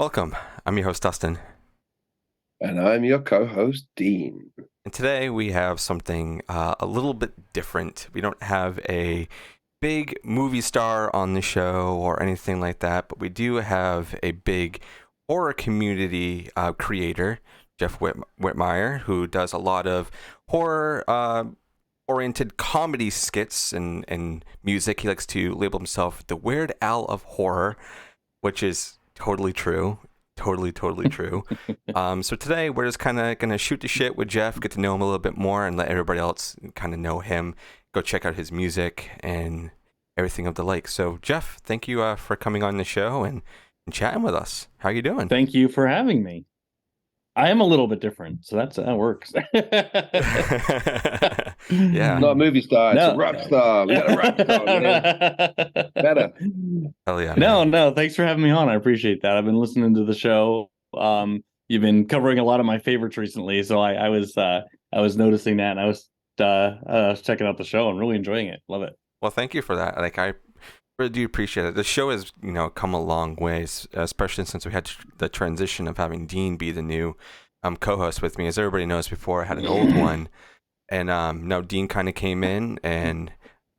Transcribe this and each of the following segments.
Welcome. I'm your host, Dustin. And I'm your co-host, Dean. And today we have something a little bit different. We don't have a big movie star on the show or anything like that, but we do have a big horror community creator, Jeff Whitmire, who does a lot of horror oriented comedy skits and music. He likes to label himself the Weird Al of horror, which is totally true. Totally true. So today we're just kind of going to shoot the shit with Jeff, get to know him a little bit more, and let everybody else kind of know him. Go check out his music and everything of the like. So Jeff, thank you for coming on the show and chatting with us. How you doing? Thank you for having me. I am a little bit different, so that works. Yeah. Not a movie star, it's No. a rock star. We got a rock star, man. Better. Hell yeah. No, thanks for having me on. I appreciate that. I've been listening to the show. You've been covering a lot of my favorites recently, so I was noticing that, and I was checking out the show and really enjoying it. Love it. Well, thank you for that. Like, I really do appreciate it. The show has, come a long ways, especially since we had the transition of having Dean be the new co-host with me. As everybody knows, before I had an old one, and now Dean kind of came in, and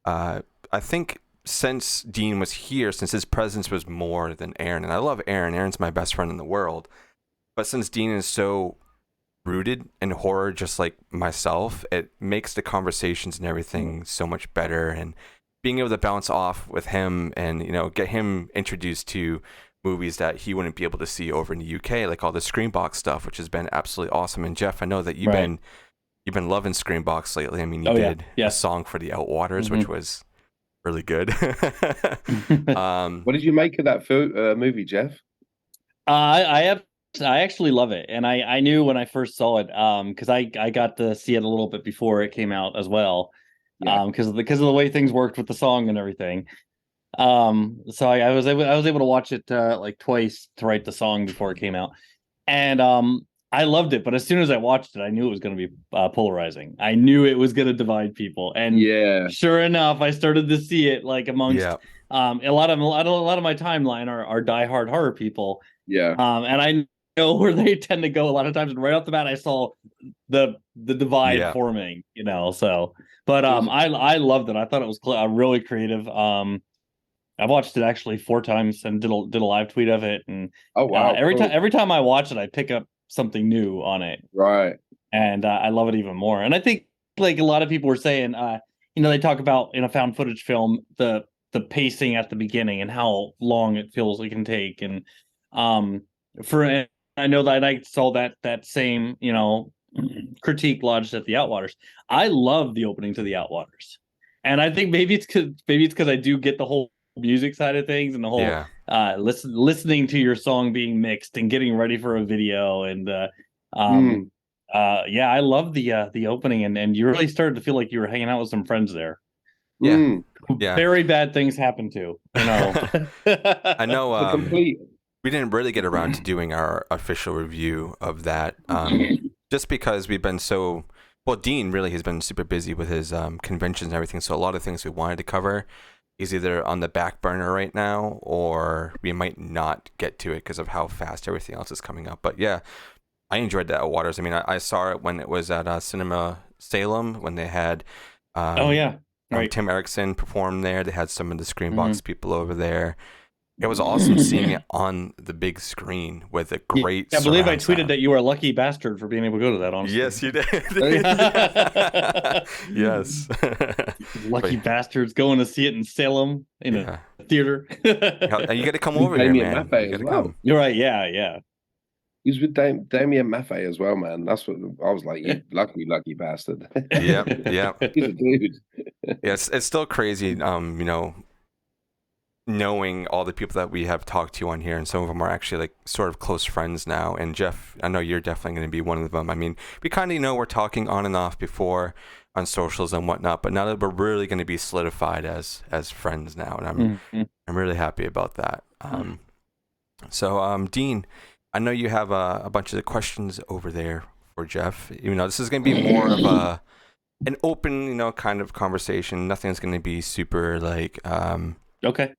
I think since Dean was here, since his presence was more than Aaron, and I love Aaron. Aaron's my best friend in the world, but since Dean is so rooted in horror, just like myself, it makes the conversations and everything so much better. And being able to bounce off with him and get him introduced to movies that he wouldn't be able to see over in the UK, like all the Screenbox stuff, which has been absolutely awesome. And Jeff, I know that you've been loving Screenbox lately. I mean, you did a song for the Outwaters, which was really good. What did you make of that movie, Jeff? I actually love it, and I knew when I first saw it, because I got to see it a little bit before it came out as well, because of the way things worked with the song and everything. So I was able to watch it like twice to write the song before it came out, and I loved it. But as soon as I watched it, I knew it was going to be polarizing. I knew it was going to divide people, and sure enough, I started to see it like amongst a lot of my timeline are diehard horror people. And I know where they tend to go a lot of times, and right off the bat I saw the divide forming, so but I loved it. I thought it was really creative. I've watched it actually 4 times and did a live tweet of it, and every time I watch it I pick up something new on it, and I love it even more. And I think, like a lot of people were saying, they talk about in a found footage film the pacing at the beginning and how long it feels it can take, and I know that I saw that same critique lodged at the Outwaters. I love the opening to the Outwaters, and I think maybe it's because I do get the whole music side of things and the whole listening to your song being mixed and getting ready for a video, and I love the opening, and you really started to feel like you were hanging out with some friends there. Very bad things happen too, I know. We didn't really get around to doing our official review of that, just because we've been Dean really has been super busy with his conventions and everything, so a lot of things we wanted to cover is either on the back burner right now, or we might not get to it because of how fast everything else is coming up. But yeah, I enjoyed that at Waters. I mean, I saw it when it was at Cinema Salem, when they had Tim Erickson perform there. They had some of the Screenbox people over there. It was awesome seeing it on the big screen with a great. I believe I tweeted that you were a lucky bastard for being able to go to that. Honestly, yes, you did. Yes, lucky bastards going to see it in Salem in a theater. You got to come over here, man. You as well. You're right. Yeah. He's with Damien Maffei as well, man. That's what I was like. You lucky bastard. Yeah. He's a dude. It's still crazy. Knowing all the people that we have talked to on here, and some of them are actually like sort of close friends now. And Jeff, I know you're definitely going to be one of them. I mean, we kind of we're talking on and off before on socials and whatnot, but now that we're really going to be solidified as friends now, and I'm really happy about that. So Dean, I know you have a bunch of questions over there for Jeff. This is going to be more of an open, kind of conversation. Nothing's going to be super like okay.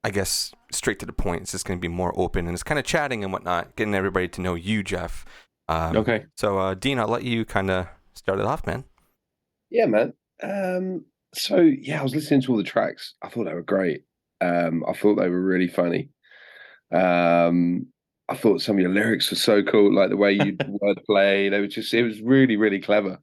I guess, straight to the point. It's just going to be more open, and it's kind of chatting and whatnot, getting everybody to know you, Jeff. Okay. So, Dean, I'll let you kind of start it off, man. Yeah, man. So yeah, I was listening to all the tracks. I thought they were great. I thought they were really funny. I thought some of your lyrics were so cool, like the way you wordplay. They were just, it was really, really clever.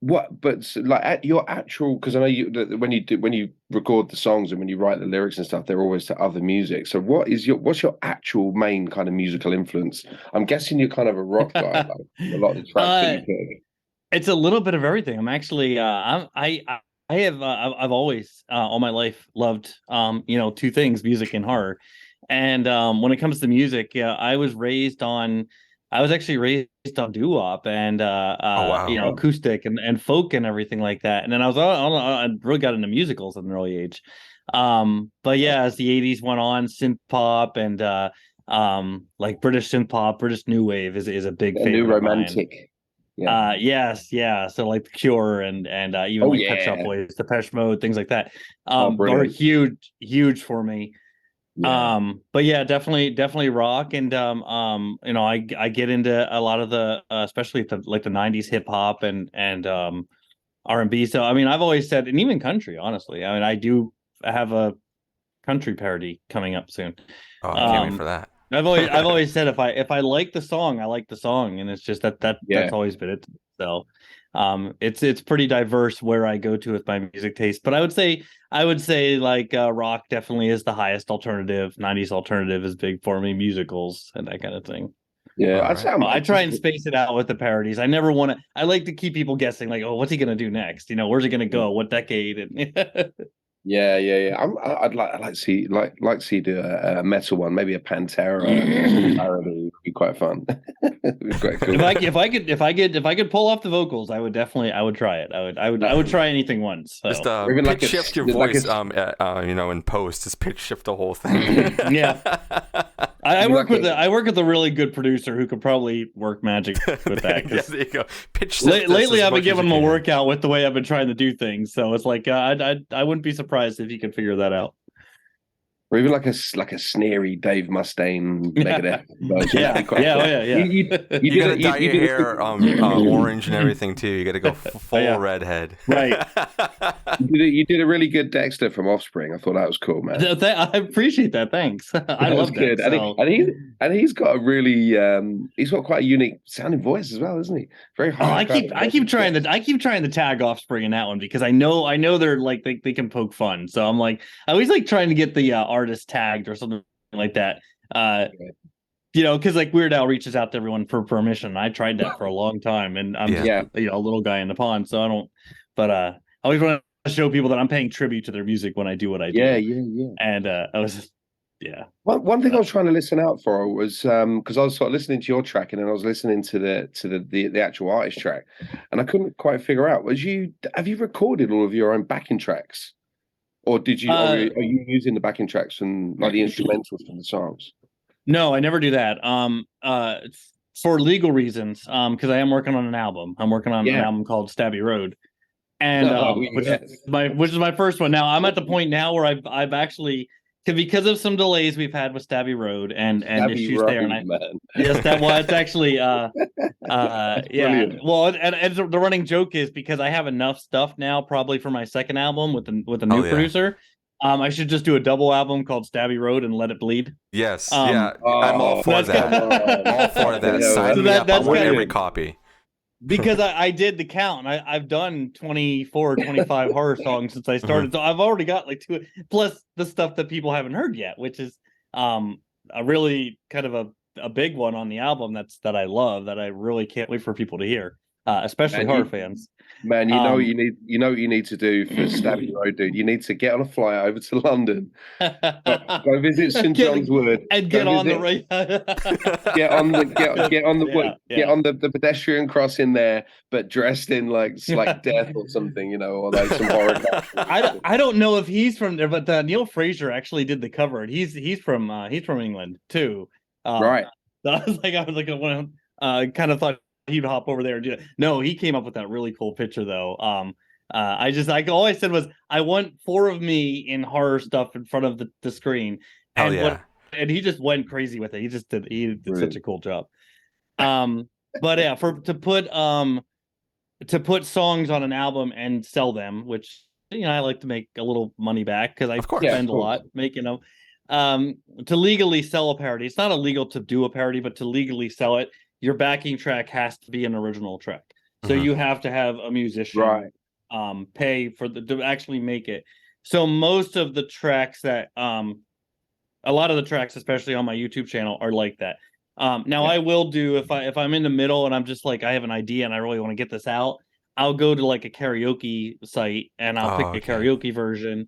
But like at your actual, because I know when you record the songs and when you write the lyrics and stuff, they're always to other music. So what's your actual main kind of musical influence? I'm guessing you're kind of a rock guy, like a lot of the tracks that you pick. It's a little bit of everything. I'm actually I've always all my life loved two things, music and horror. And when it comes to music, yeah, I was actually raised on doo-wop and wow. acoustic and folk and everything like that. And then I really got into musicals at an early age. But yeah, as the 80s went on, synth pop and like British synth pop, British new wave is a big favorite New of mine. romantic. Yeah. Yes, yeah. So like The Cure and even like Pet Shop Boys, Depeche Mode, things like that. Are huge for me. Yeah. But yeah, definitely rock. And I get into a lot of the especially the 90s hip hop and R&B. So I mean, I've always said, and even country, honestly. I mean, I do have a country parody coming up soon. Oh, I can't wait for that. I've always said if I like the song, I like the song, and it's just that's always been it. So, it's pretty diverse where I go to with my music taste. But I would say like rock definitely is the highest alternative. 90s alternative is big for me. Musicals and that kind of thing. Yeah, I try and space it out with the parodies. I never want to. I like to keep people guessing, like, oh, what's he gonna do next? Where's he gonna go? What decade? And Yeah. I'd like to see a metal one, maybe a Pantera parody would be quite fun. It'd be quite cool. If I could pull off the vocals, I would try it. I would try anything once. So. Just even pitch shift your voice, in post. Just pitch shift the whole thing. Yeah. I work with a really good producer who could probably work magic with that. There you go. Pitch lately, I've been giving him a workout with the way I've been trying to do things, so it's like I wouldn't be surprised if he could figure that out. Or even like a sneery Dave Mustaine Megadeth version. Yeah. You gotta dye your hair orange and everything too. You gotta go full redhead. Right. You did a really good Dexter from Offspring. I thought that was cool, man. I appreciate that. Thanks. I love that. And he's got a really he's got quite a unique sounding voice as well, isn't he? Very high. I keep trying to tag Offspring in that one because I know they're like they can poke fun. So I'm like I always like trying to get the artist tagged or something like that. Because like Weird Al reaches out to everyone for permission. I tried that for a long time, and I'm just a little guy in the pond, so I don't. But I always want to show people that I'm paying tribute to their music when I do what I do. Yeah. And I was just, One thing I was trying to listen out for was because I was sort of listening to your track and then I was listening to the actual artist track, and I couldn't quite figure out. Have you recorded all of your own backing tracks? Or did you? Are you using the backing tracks and like the instrumentals from the songs? No, I never do that. For legal reasons. Because I am working on an album. I'm working on an album called Stabby Road, and which is my first one. Now I'm at the point now where I've actually because of some delays we've had with Stabby Road and issues there. And it's actually Well, and the running joke is because I have enough stuff now, probably for my second album with a new producer. I should just do a double album called Stabby Road and let it bleed. Yes, I'm all for that. I'm all for that. Sign me up. I want every copy. Because I did the count. I've done 24 or 25 horror songs since I started. So I've already got like 2 plus the stuff that people haven't heard yet, which is a really kind of a big one on the album that I love, that I really can't wait for people to hear. Especially horror fans. Man, you know what you need to do for Stabby Road, dude. You need to get on a flight over to London, go visit St John's Wood, and get on the the pedestrian crossing there, but dressed in like death or something, or like some horror. I don't know if he's from there, but Neil Fraser actually did the cover, and he's from England too. Right. So I was like, kind of thought he'd hop over there and do it. No, he came up with that really cool picture though. All I said was I want 4 of me in horror stuff in front of the screen. Hell And yeah. and he just went crazy with it. He did Brilliant. such a cool job. But yeah, to put songs on an album and sell them, which I like to make a little money back because I spend a lot making them. To legally sell a parody, it's not illegal to do a parody, but to legally sell it, your backing track has to be an original track. So you have to have a musician pay for to actually make it. So most of the tracks that a lot of the tracks, especially on my YouTube channel, are like that. Now I will do if I'm in the middle and I'm just like I have an idea and I really want to get this out, I'll go to like a karaoke site and I'll pick a karaoke version,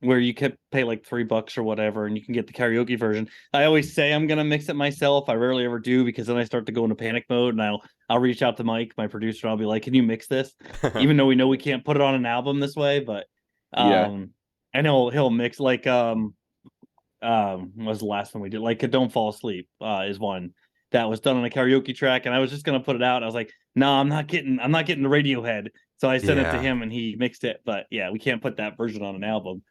where you could pay like $3 or whatever, and you can get the karaoke version. I always say I'm gonna mix it myself. I rarely ever do because then I start to go into panic mode, and I'll reach out to Mike, my producer. I'll be like, "Can you mix this?" Even though we know we can't put it on an album this way, but and he'll mix like what was the last one we did? Like Don't Fall Asleep is one that was done on a karaoke track, and I was just gonna put it out. I was like, no, I'm not getting the Radiohead. So I sent it to him and he mixed it. But yeah, we can't put that version on an album.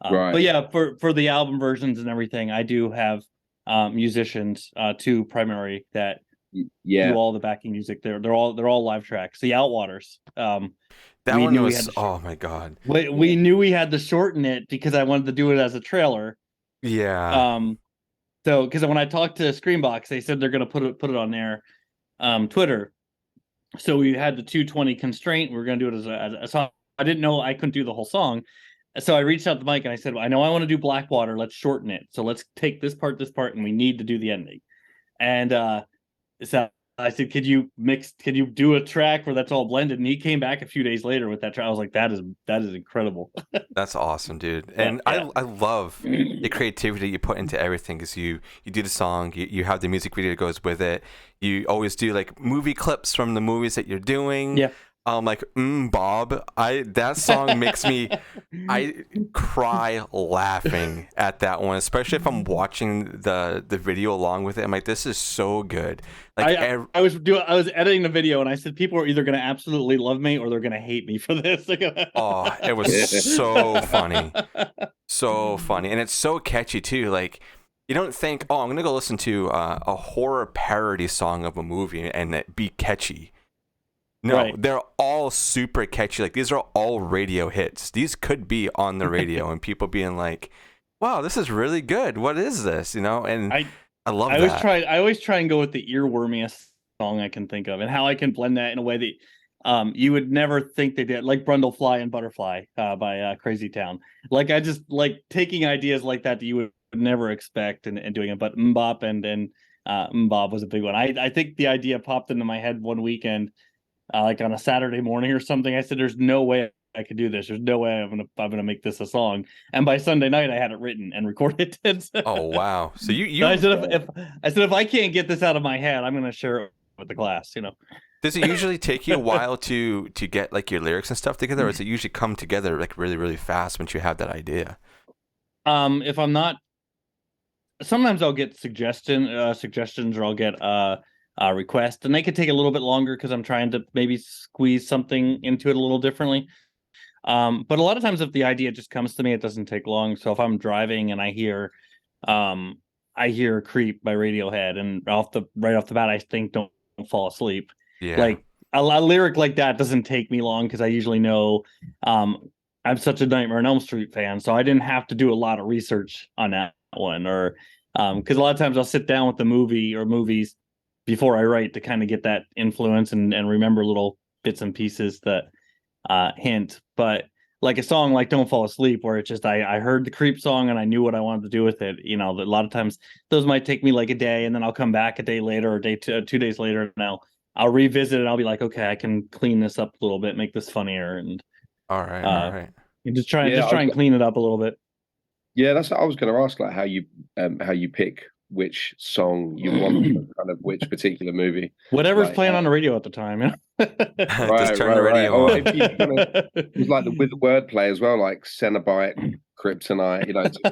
But yeah, for the album versions and everything, I do have musicians, 2 primary that do all the backing music. They're all live tracks. The Outwaters. That one was oh my god. We knew we had to shorten it because I wanted to do it as a trailer. Yeah. So because when I talked to Screenbox, they said they're gonna put it on their Twitter. So we had the 220 constraint. We were gonna do it as a song. I didn't know I couldn't do the whole song. So I reached out to Mike and I said, well, I know I want to do Blackwater. Let's shorten it. So let's take this part, and we need to do the ending. And so I said, could you do a track where that's all blended? And he came back a few days later with that track. I was like, that is incredible. That's awesome, dude. And yeah. I love the creativity you put into everything, because you do the song, you have the music video that goes with it. You always do like movie clips from the movies that you're doing. Yeah. Like Bob, that song makes me I cry laughing at that one, especially if I'm watching the video along with it. I'm like, this is so good. Like I was editing the video and I said people are either going to absolutely love me or they're going to hate me for this. Oh, it was so funny. So funny. And it's so catchy too. Like, you don't think, oh, I'm going to go listen to a horror parody song of a movie and it be catchy. No, they're all super catchy. Like, these are all radio hits. These could be on the radio and people being like, wow, this is really good. What is this? And I love that. I always try and go with the earwormiest song I can think of and how I can blend that in a way that you would never think they did. Like Brundlefly and Butterfly by Crazy Town. Like, I just like taking ideas like that you would never expect and doing it. But Mbop and Mbob was a big one. I think the idea popped into my head one weekend. Like on a Saturday morning or something, I said, "There's no way I could do this. There's no way I'm gonna make this a song." And by Sunday night, I had it written and recorded. Oh wow! So you I said if I can't get this out of my head, I'm gonna share it with the class. Does it usually take you a while to get like your lyrics and stuff together, or does it usually come together like really really fast once you have that idea? If I'm not, sometimes I'll get suggestions, or I'll get request, and they could take a little bit longer because I'm trying to maybe squeeze something into it a little differently. But a lot of times if the idea just comes to me, it doesn't take long. So if I'm driving and I hear Creep by Radiohead, and right off the bat I think Don't Fall Asleep. Yeah. Like a lyric like that doesn't take me long because I usually know I'm such a Nightmare on Elm Street fan, so I didn't have to do a lot of research on that one, or because a lot of times I'll sit down with the movie or movies before I write to kind of get that influence and remember little bits and pieces that hint. But like a song like Don't Fall Asleep, where it's just I heard the Creep song and I knew what I wanted to do with it. A lot of times those might take me like a day, and then I'll come back a day later or 2 days later, and I'll revisit it and I'll be like, okay, I can clean this up a little bit, make this funnier, and all right. And just try and clean it up a little bit. Yeah, that's what I was going to ask, like how you pick which song you want from kind of which particular movie. Whatever's playing on the radio at the time. Just turn the radio on. It's like with the wordplay as well, like Cenobite, Kryptonite.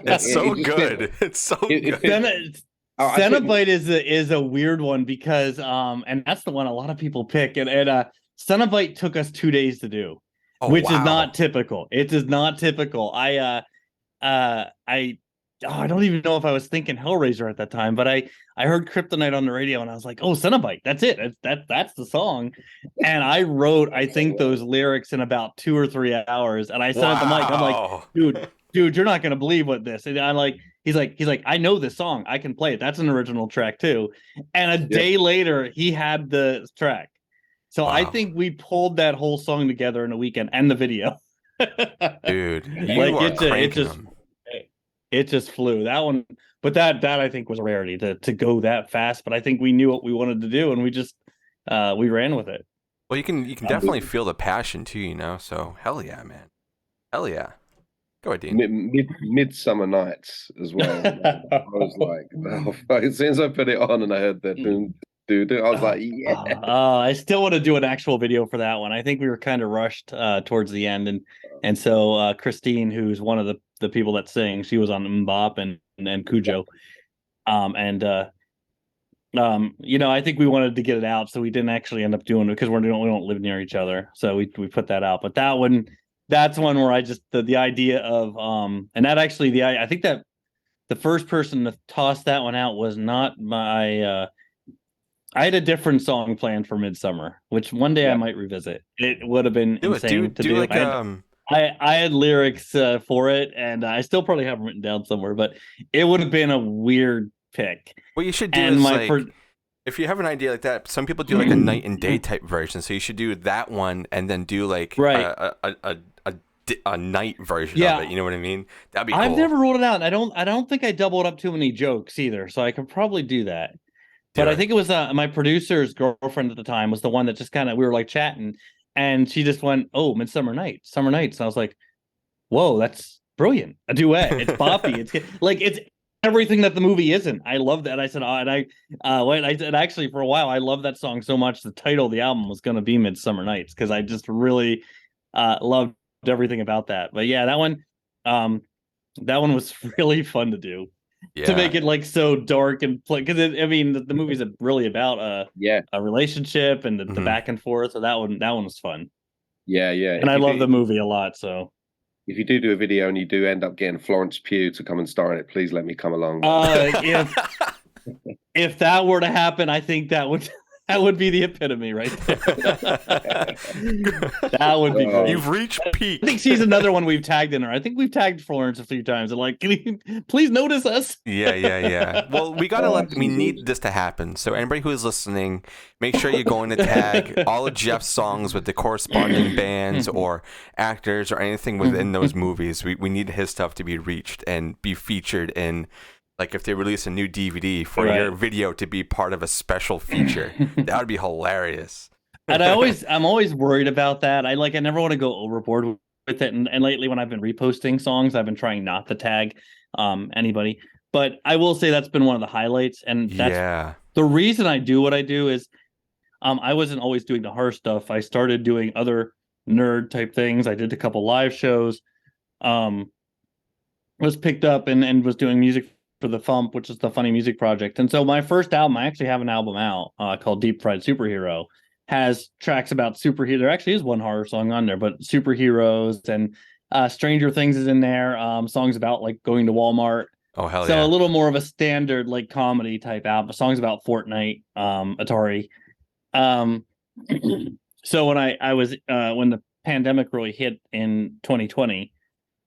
It's so good. It's so good. Cenobite is a weird one because and that's the one a lot of people pick, and Cenobite took us 2 days to do, Oh, which wow. is not typical. It is not typical. I don't even know if I was thinking Hellraiser at that time, but I heard Kryptonite on the radio and I was like, oh, Cenobite, that's it. That's the song. And I wrote, I think, those lyrics in about 2 or 3 hours. And I said at the mic, I'm like, dude, you're not gonna believe what this. And I'm like, he's like, I know this song. I can play it. That's an original track too. And a day later, he had the track. So I think we pulled that whole song together in a weekend and the video. Dude, you like are cranking them. It just flew that one, but that I think was a rarity to go that fast. But I think we knew what we wanted to do, and we just we ran with it. Well, you can definitely feel the passion too, you know. So hell yeah, man, hell yeah. Go ahead, Dean. Midsummer Nights as well. I was like, oh, as soon as I put it on and I heard that I was like, yeah. I still want to do an actual video for that one. I think we were kind of rushed towards the end, and so Christine, who's one of the people that sing, she was on Mbop and Cujo, you know, I think we wanted to get it out, so we didn't actually end up doing it because we don't live near each other, so we put that out. But that one, that's one where I just the idea of and that actually I think that the first person to toss that one out was not my. I had a different song planned for Midsummer, which one day I might revisit. It would have been insane to do. Like, I had lyrics for it, and I still probably have them written down somewhere, but it would have been a weird pick. What you should do is if you have an idea like that, some people do like a night and day type version. So you should do that one and then do like a night version of it. You know what I mean? That'd be cool. I've never rolled it out. And I don't think I doubled up too many jokes either, so I could probably do that. But I think it was my producer's girlfriend at the time was the one that just kind of, we were like chatting, and she just went, "Oh, Summer Nights." And I was like, "Whoa, that's brilliant! A duet. It's boppy. It's like it's everything that the movie isn't." I love that. I said, "Oh," and I said actually for a while I loved that song so much. The title of the album was going to be Midsummer Nights because I just really loved everything about that. But yeah, that one was really fun to do. Yeah. To make it like so dark and because I mean the movie's really about a relationship and the back and forth. So that one was fun. Yeah. And I love the movie a lot. So if you do a video and you do end up getting Florence Pugh to come and star in it, please let me come along. If that were to happen, I think that would be the epitome right there. That would be great. You've reached peak. I think she's another one we've tagged in her. I think we've tagged Florence a few times. And like, can you please notice us? Yeah. Well, we need this to happen. So anybody who is listening, make sure you're going to tag all of Jeff's songs with the corresponding bands or actors or anything within those movies. We need his stuff to be reached and be featured in. Like if they release a new DVD for your video to be part of a special feature, that would be hilarious. And I'm always worried about that. I never want to go overboard with it. And lately when I've been reposting songs, I've been trying not to tag anybody. But I will say that's been one of the highlights. And that's the reason I do what I do is I wasn't always doing the horror stuff. I started doing other nerd type things. I did a couple live shows. Was picked up and was doing music for the Thump, which is the Funny Music Project. And so my first album, I actually have an album out called Deep Fried Superhero, has tracks about superhero. There actually is one horror song on there, but superheroes and Stranger Things is in there. Songs about like going to Walmart. Oh, hell so yeah. A little more of a standard like comedy type album. Songs about Fortnite, Atari. So when I was when the pandemic really hit in 2020,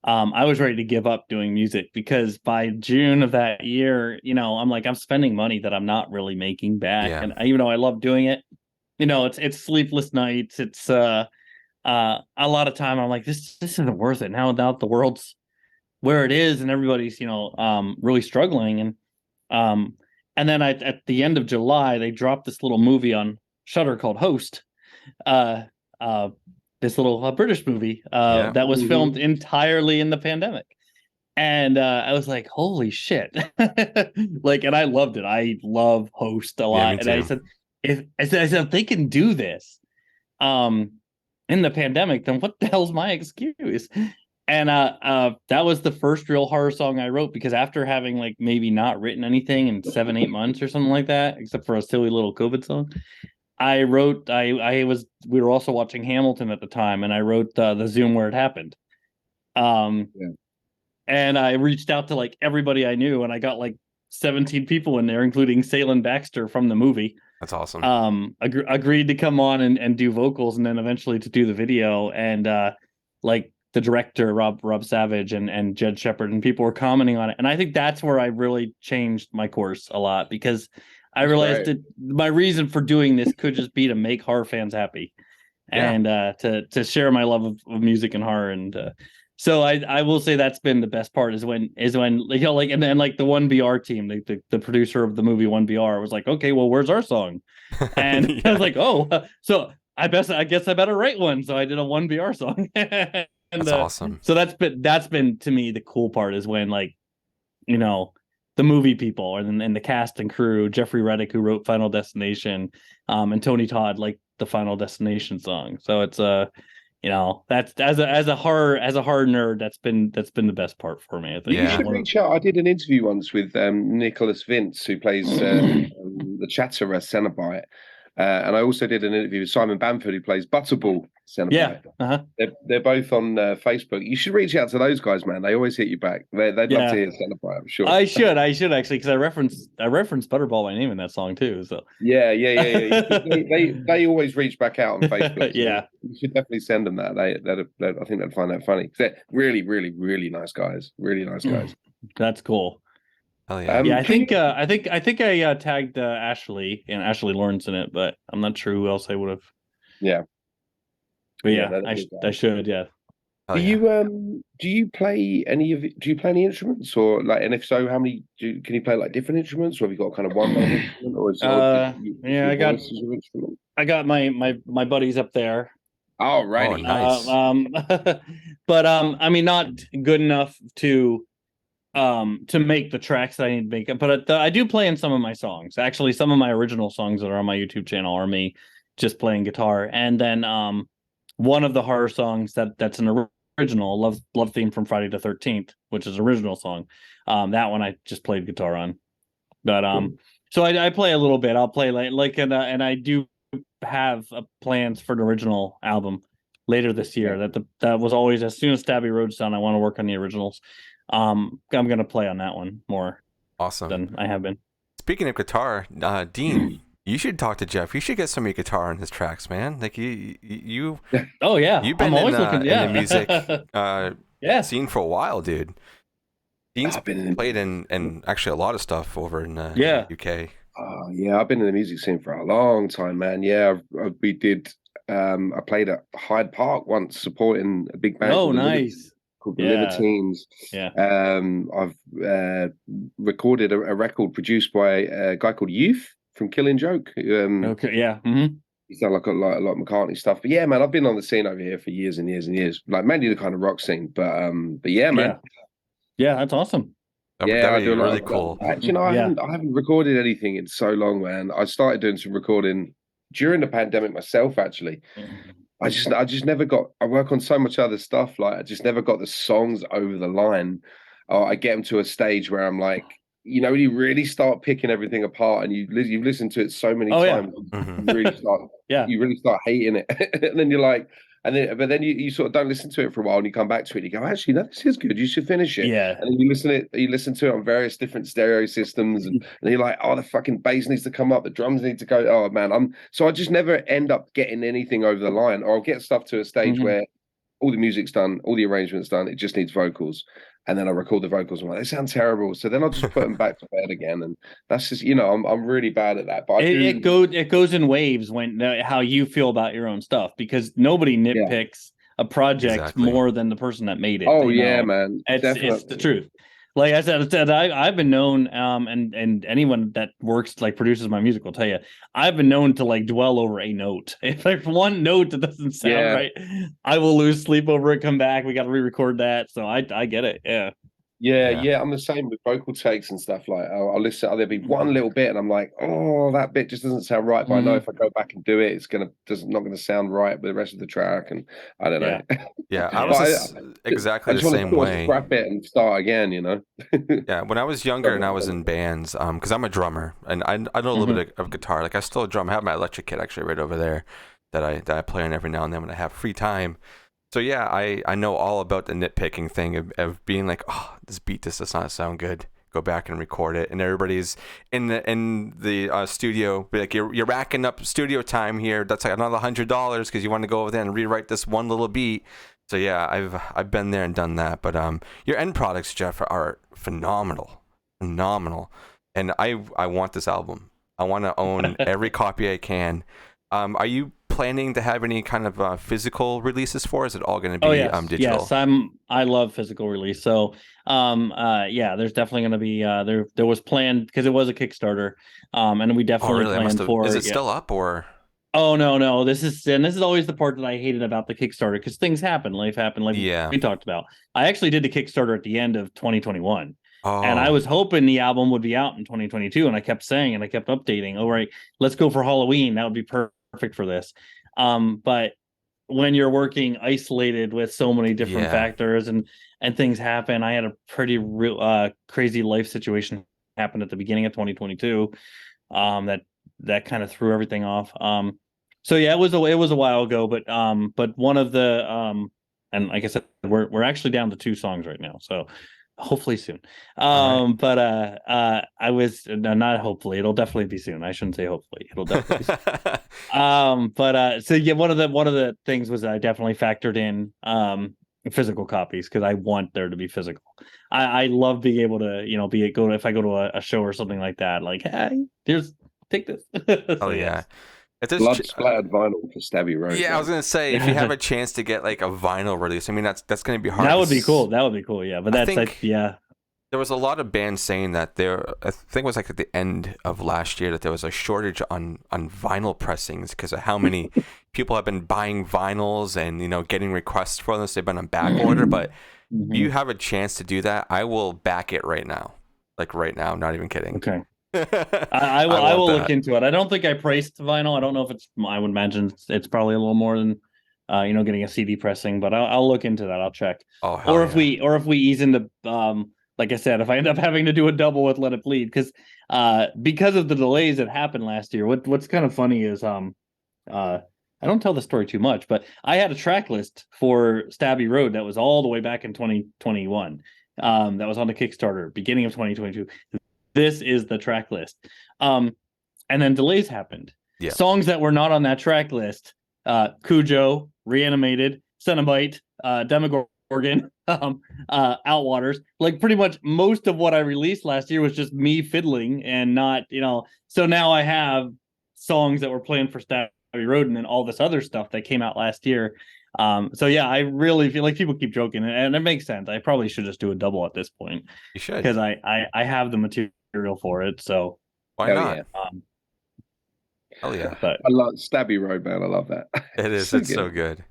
I was ready to give up doing music because by June of that year, you know, I'm spending money that I'm not really making back. Yeah. And even though I love doing it, you know, it's sleepless nights. It's a lot of time. I'm like, this isn't worth it now the world's where it is and everybody's, you know, really struggling. And then at the end of July, they dropped this little movie on Shudder called Host. This little British movie that was filmed entirely in the pandemic. And I was like, holy shit. And I loved it. I love Host a lot. And I said, if they can do this in the pandemic, then what the hell's my excuse? And that was the first real horror song I wrote because after having maybe not written anything in 7-8 months or something like that, except for a silly little COVID song, I wrote. We were also watching Hamilton at the time, and I wrote the Zoom where it happened. Yeah. And I reached out to like everybody I knew, and I got like 17 people in there, including Salem Baxter from the movie. That's awesome. Agreed to come on and do vocals, and then eventually to do the video. And like the director Rob Savage and Jed Shepard, and people were commenting on it. And I think that's where I really changed my course a lot, because I realized that my reason for doing this could just be to make horror fans happy, and to share my love of music and horror. And so I will say that's been the best part, is when you know, like, and then like the 1BR team, the producer of the movie 1BR was like, okay, well, where's our song? And I was like, oh, so I guess I better write one. So I did a 1BR song. And that's awesome. So that's been to me the cool part, is when, like, you know, the movie people and the cast and crew, Jeffrey Reddick, who wrote Final Destination, and Tony Todd, like the Final Destination song. So it's you know, that's as a horror nerd, that's been the best part for me, I think. You should reach out. I did an interview once with Nicholas Vince, who plays the Chatterer Cenobite. And I also did an interview with Simon Bamford, who plays Butterball Cenobite. Yeah. They're both on Facebook. You should reach out to those guys, man. They always hit you back. They'd love to hear Cenobite, I'm sure. I should actually, because I referenced Butterball by name in that song too. So yeah. They always reach back out on Facebook. So yeah, you should definitely send them that. I think they'd find that funny. They're really, really, really nice guys. Really nice guys. That's cool. Oh yeah. I think I tagged Ashley Lawrence in it, but I'm not sure who else I would have. Yeah. But I should. Yeah. Do you play any instruments, or like, and if so, how many can you play, like different instruments, or have you got kind of one main instrument, or is I got my buddies up there. Oh, right. Oh, nice. But I mean, not good enough to make the tracks that I need to make. But I do play in some of my songs. Actually, some of my original songs that are on my YouTube channel are me just playing guitar. And then one of the horror songs that's an original love theme from Friday the 13th, which is an original song. That one I just played guitar on. But so I play a little bit. I'll play and I do have plans for the original album later this year. That was always, as soon as Stabby Road's done, I want to work on the originals. I'm gonna play on that one more than I have been. Speaking of guitar, Dean, you should talk to Jeff. You should get some of your guitar on his tracks, man. Like you oh yeah, you've been in the music scene for a while, dude. Dean's played in actually a lot of stuff over in the UK. Yeah, I've been in the music scene for a long time, man. Yeah, we did. I played at Hyde Park once, supporting a big band. Oh, nice. Called the Libertines. Yeah. I've recorded a record produced by a guy called Youth from Killing Joke. Okay. Yeah. Mm-hmm. He's done like a lot of McCartney stuff. But yeah, man, I've been on the scene over here for years and years and years. Like mainly the kind of rock scene. But yeah, man. Yeah, that's awesome. That'd be really cool. Actually, I haven't recorded anything in so long, man. I started doing some recording during the pandemic myself, actually. I just never got. I work on so much other stuff. Like I just never got the songs over the line. I get them to a stage where I'm like, you know, you really start picking everything apart, and you've listened to it so many times, you really start hating it, and then you're like, but then you sort of don't listen to it for a while, and you come back to it, and you go, actually, no, this is good. You should finish it. Yeah. And then you listen to it on various different stereo systems, and you're like, oh, the fucking bass needs to come up, the drums need to go. Oh man, so I just never end up getting anything over the line, or I'll get stuff to a stage where all the music's done, all the arrangements done, it just needs vocals. And then I record the vocals. I'm like, they sound terrible. So then I'll just put them back to bed again. And that's just, you know, I'm really bad at that. But it goes in waves when how you feel about your own stuff, because nobody nitpicks a project more than the person that made it. Oh yeah, man. It's the truth. Like I said, I've been known, and anyone that works, like produces my music will tell you, I've been known to like dwell over a note. If there's one note that doesn't sound right, I will lose sleep over it, come back. We got to re-record that. So I get it. Yeah. Yeah, Yeah. yeah, I'm the same with vocal takes and stuff. Like, I'll listen. There'll be one little bit, and I'm like, "Oh, that bit just doesn't sound right." But I know if I go back and do it, not gonna sound right with the rest of the track, and I don't know. Yeah. Yeah, I Yeah. was But exactly I the just want to same sort of way. scrap it and start again, you know. Yeah, when I was younger and I was in bands, because I'm a drummer and I know a little bit of guitar. Like I still drum. I have my electric kit actually right over there that I play on every now and then when I have free time. So yeah, I know all about the nitpicking thing of being like, oh, this beat just does not sound good. Go back and record it, and everybody's in the studio. Be like, you're racking up studio time here. That's like another $100 because you want to go over there and rewrite this one little beat. So yeah, I've been there and done that. But your end products, Jeff, are phenomenal, phenomenal, and I want this album. I want to own every copy I can. Are you planning to have any kind of physical releases for? Is it all going to be digital? Yes, I love physical release. So yeah, there's definitely going to be there was planned because it was a Kickstarter. And we definitely planned for. Is it still up or? Oh no, this is always the part that I hated about the Kickstarter because things happen, life happened, like we talked about. I actually did the Kickstarter at the end of 2021. And I was hoping the album would be out in 2022, and I kept saying and I kept updating. All right, let's go for Halloween. That would be perfect for this. But when you're working isolated with so many different factors and things happen, I had a pretty real crazy life situation happen at the beginning of 2022. That kind of threw everything off. So yeah, it was a while ago, but one of the and like I said, we're actually down to 2 songs right now, so hopefully soon. But I was not hopefully, it'll definitely be soon. I shouldn't say hopefully, it'll definitely be soon. But so yeah, one of the things was I definitely factored in physical copies because I want there to be physical. I love being able to, if I go to a show or something like that, like, hey, take this. So, yeah. If there's blood splattered vinyl for Stabby Road. Yeah, I was gonna say if you have a chance to get like a vinyl release, I mean that's gonna be hard. That would be cool. That would be cool. Yeah, but yeah. There was a lot of bands saying that I think it was like at the end of last year that there was a shortage on vinyl pressings because of how many people have been buying vinyls and getting requests for this. They've been on back order, but if you have a chance to do that, I will back it right now. Like right now, I'm not even kidding. Okay. I will look into it. I don't think I priced vinyl. I don't know if it's. I would imagine it's probably a little more than, getting a CD pressing. But I'll look into that. I'll check. Or if we ease into, like I said, if I end up having to do a double with Let It Bleed, because of the delays that happened last year. What's kind of funny is I don't tell the story too much, but I had a track list for Stabby Road that was all the way back in 2021. That was on the Kickstarter, beginning of 2022. This is the track list. And then delays happened. Yeah. Songs that were not on that track list, Cujo, Reanimated, Cenobite, Demogorgon, Outwaters. Like pretty much most of what I released last year was just me fiddling and not, so now I have songs that were planned for Stabby Road and then all this other stuff that came out last year. So yeah, I really feel like people keep joking and it makes sense. I probably should just do a double at this point. You should. Because I have the material for it, so why not? Yeah. Hell yeah! But I love Stabby Road, man. I love that. It is. It's so good.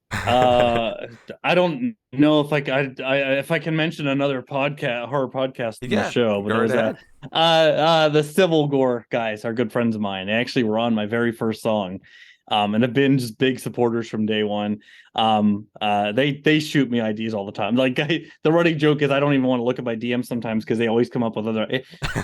I don't know if if I can mention another horror podcast in the show, but there's the Civil Gore guys are good friends of mine. They actually were on my very first song. And have been just big supporters from day one. They shoot me ideas all the time. Like the running joke is I don't even want to look at my DMs sometimes because they always come up with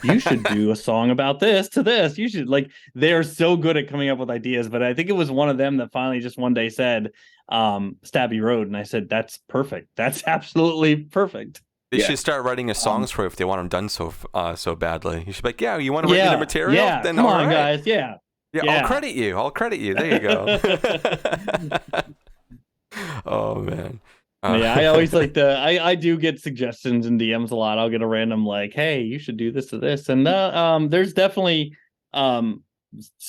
you should do a song about this to this. You should they're so good at coming up with ideas. But I think it was one of them that finally just one day said Stabby Road, and I said that's perfect. That's absolutely perfect. They should start writing songs for you if they want them done so badly. You should be like, yeah, you want to write me the material? Yeah, then come on, right. guys. Yeah. Yeah, I'll credit you. There you go. Oh man. Yeah, I always like I do get suggestions in DMs a lot. I'll get a random like, hey, you should do this to this. And there's definitely some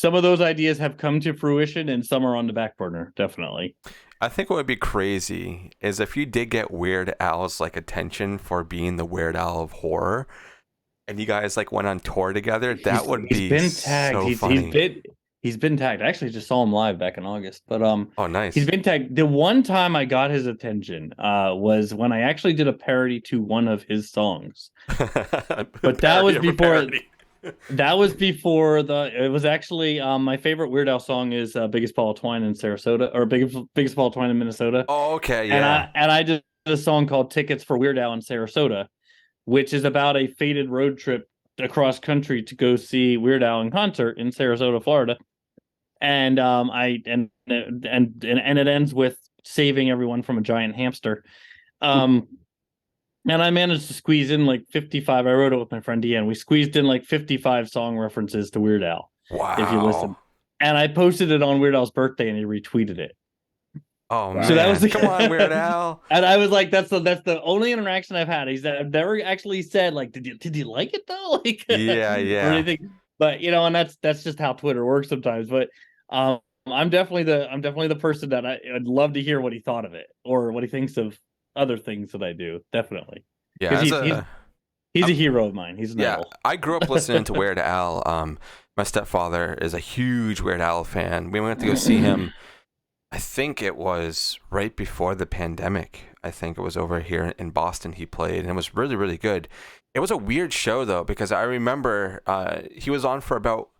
of those ideas have come to fruition and some are on the back burner, definitely. I think what would be crazy is if you did get Weird Al's attention for being the Weird Al of horror. And you guys went on tour together. That would be been tagged. So funny. He's been tagged. I actually just saw him live back in August. But Oh, nice. he's been tagged. The one time I got his attention was when I actually did a parody to one of his songs. But that was before it was actually my favorite Weird Al song is Biggest Ball of Twine in Sarasota, or Biggest Ball of Twine in Minnesota. Oh, okay, yeah. And I did a song called Tickets for Weird Al in Sarasota, which is about a fated road trip across country to go see Weird Al in concert in Sarasota, Florida. And it ends with saving everyone from a giant hamster. And I managed to squeeze in like 55. I wrote it with my friend Deanne. We squeezed in like 55 song references to Weird Al. Wow. If you listen. And I posted it on Weird Al's birthday and he retweeted it. Oh man. So that was come on, Weird Al. And I was like, that's the only interaction I've had. I've never actually said like, did you like it though? Like yeah. Or anything. But and that's just how Twitter works sometimes. But I'm definitely the person that I'd love to hear what he thought of it or what he thinks of other things that I do. Definitely. Yeah, he's a hero of mine. He's an idol. I grew up listening to Weird Al. My stepfather is a huge Weird Al fan. We went to go see him. I think it was right before the pandemic. I think it was over here in Boston he played, and it was really, really good. It was a weird show though, because I remember he was on for about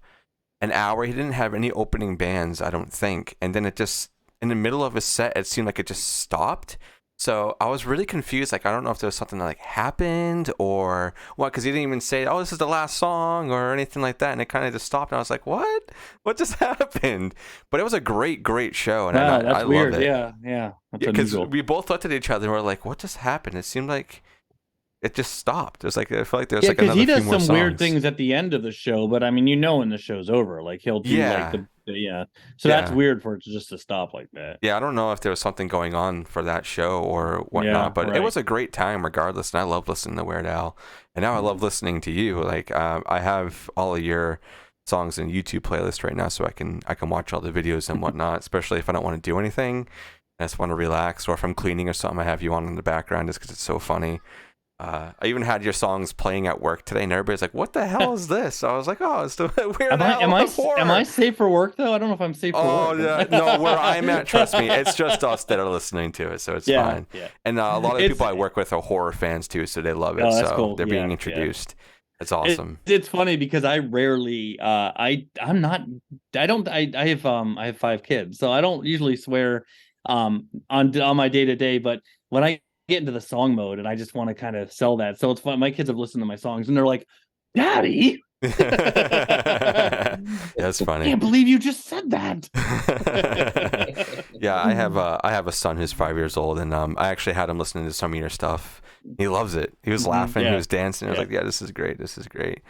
an hour. He didn't have any opening bands, I don't think, and then it just in the middle of his set, it seemed like it just stopped. So I was really confused. Like, I don't know if there was something that like happened or what, because he didn't even say, "Oh, this is the last song" or anything like that, and it kind of just stopped. And I was like, "What? What just happened?" But it was a great, great show, and I weird. love it. Yeah. Because we both looked at each other and we're like, "What just happened?" It seemed like it just stopped. There's like I felt like there's like another few more songs. He does some weird things at the end of the show, but I mean, when the show's over, like he'll do like the. So that's weird for it to stop like that. Yeah, I don't know if there was something going on for that show or whatnot, but it was a great time regardless, and I love listening to Weird Al. And now I love listening to you. Like I have all of your songs in YouTube playlist right now, so I can watch all the videos and whatnot, especially if I don't want to do anything. I just want to relax, or if I'm cleaning or something, I have you on in the background just because it's so funny. I even had your songs playing at work today, and everybody's like, "What the hell is this?" So I was like, "Oh, it's the Weird Al." Am I safe for work though? I don't know if I'm safe for work. Oh yeah, no, where I'm at, trust me, it's just us that are listening to it, so it's fine. Yeah. And a lot of the people I work with are horror fans too, so they love it. Oh, that's so cool. They're being introduced. It's awesome. It's funny because I rarely I have 5 kids, so I don't usually swear on my day-to-day, but when I get into the song mode and I just want to kind of sell that. So it's fun. My kids have listened to my songs and they're like, "Daddy." That's funny. I can't believe you just said that. Yeah, I have a son who's 5 years old, and I actually had him listening to some of your stuff. He loves it. He was laughing, he was dancing. I was like, "Yeah, this is great. This is great."